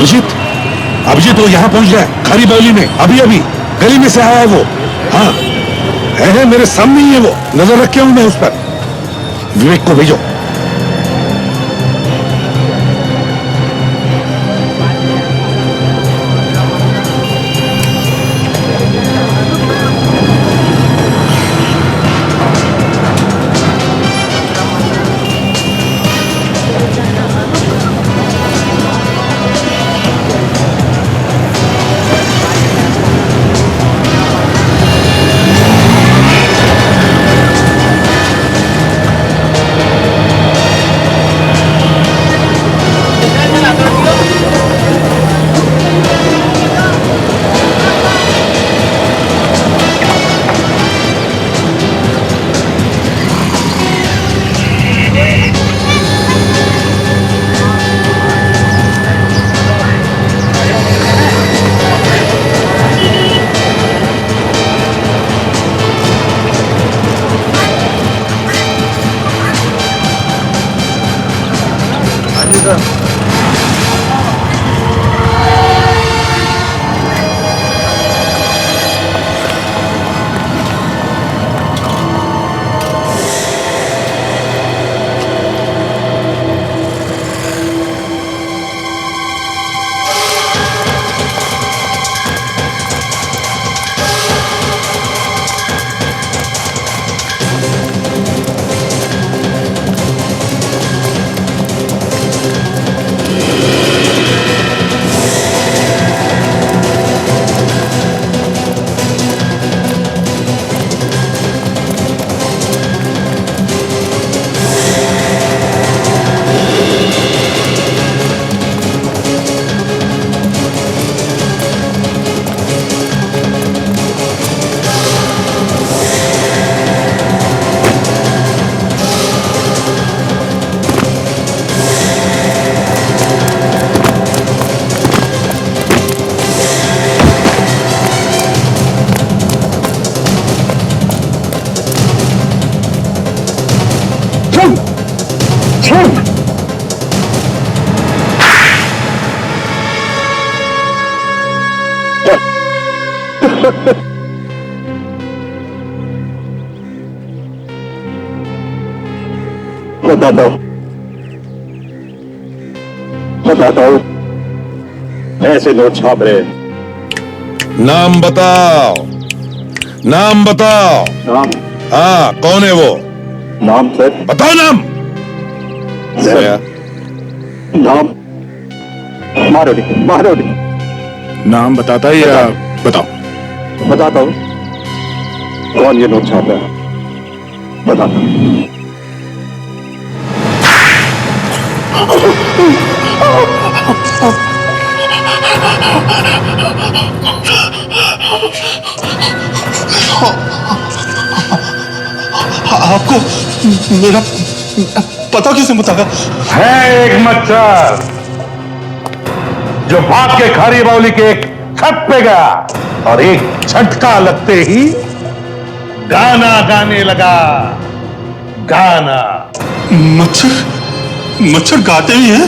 अभिजीत, अभिजीत वो यहाँ पहुंच गया है, खारी बावली में, अभी अभी गली में से आया है वो। हाँ है मेरे सामने ही है वो, नजर रखे हूं मैं उस पर। विवेक को भेजो। बताता हूं ऐसे नोट छाप रहे। नाम बताओ, नाम बताओ। नाम? हाँ, कौन है वो? नाम सर? बताओ नाम। नाम मारोडी। मारोडी। नाम बताता है या बताओ? बताता हूं। कौन ये नोट छाप रहा है? बताता हूं। आपको मेरा पता कैसे बताया? है एक मच्छर जो भाग के खारी बावली के एक छत पे गया और एक झटका लगते ही गाना गाने लगा। गाना। मच्छर गाते ही हैं?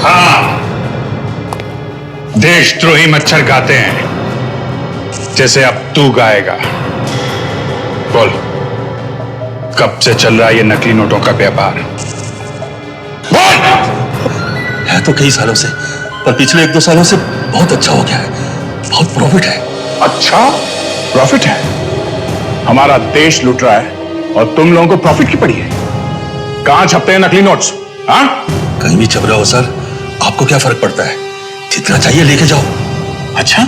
हाँ, देशद्रोही मच्छर गाते हैं, जैसे अब तू गाएगा। बोल, कब से चल रहा है ये नकली नोटों का व्यापार? है तो कई सालों से, पर पिछले 1-2 सालों से बहुत अच्छा हो गया है। बहुत प्रॉफिट है। अच्छा, प्रॉफिट है? हमारा देश लूट रहा है और तुम लोगों को प्रॉफिट की पड़ी है। कहां छपते हैं नकली नोट्स? हाँ? कहीं भी छप रहा हो सर, आपको क्या फर्क पड़ता है? जितना चाहिए लेके जाओ। अच्छा,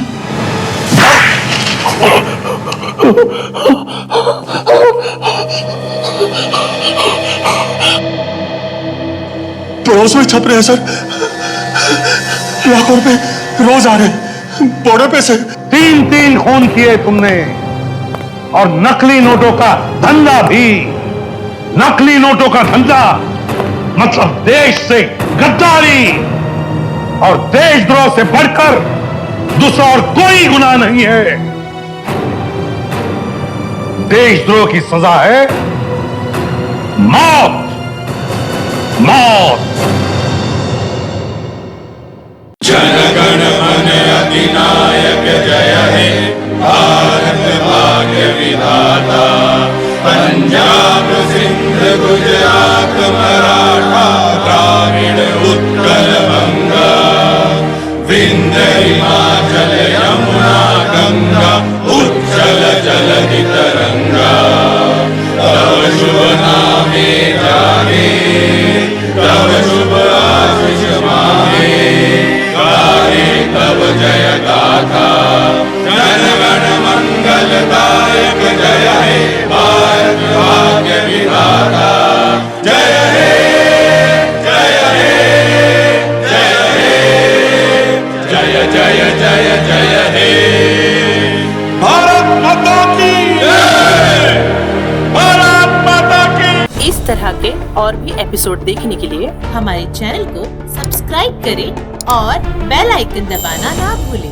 पड़ोस में छप रहे हैं सर, लाखों रुपए रोज आ रहे हैं बॉर्डर पे से। 3 खून किए तुमने और नकली नोटों का धंधा भी। नकली नोटों का धंधा मतलब देश से गद्दारी, और देशद्रोह से बढ़कर दूसरा और कोई गुनाह नहीं है। देशद्रोह की सजा है मौत। मौत। पंजाब सिंध गुजरात मराठा द्राविड़ उत्कल बंगा विंध्य हिमाचल यमुना गंगा उच्चल जलधि तरंगा तव शुभ नामे जागे तव शुभ आशीष मांगे गाए तव जय गाथा जन गण मंगलदायक जय हे भारत भाग्य विधाता जय हे जय हे जय हे जय जय जय जय हे भारत माता की जय भारत माता की। इस तरह के और भी एपिसोड देखने के लिए हमारे चैनल को सब्सक्राइब करें और बेल आइकन दबाना ना भूलें।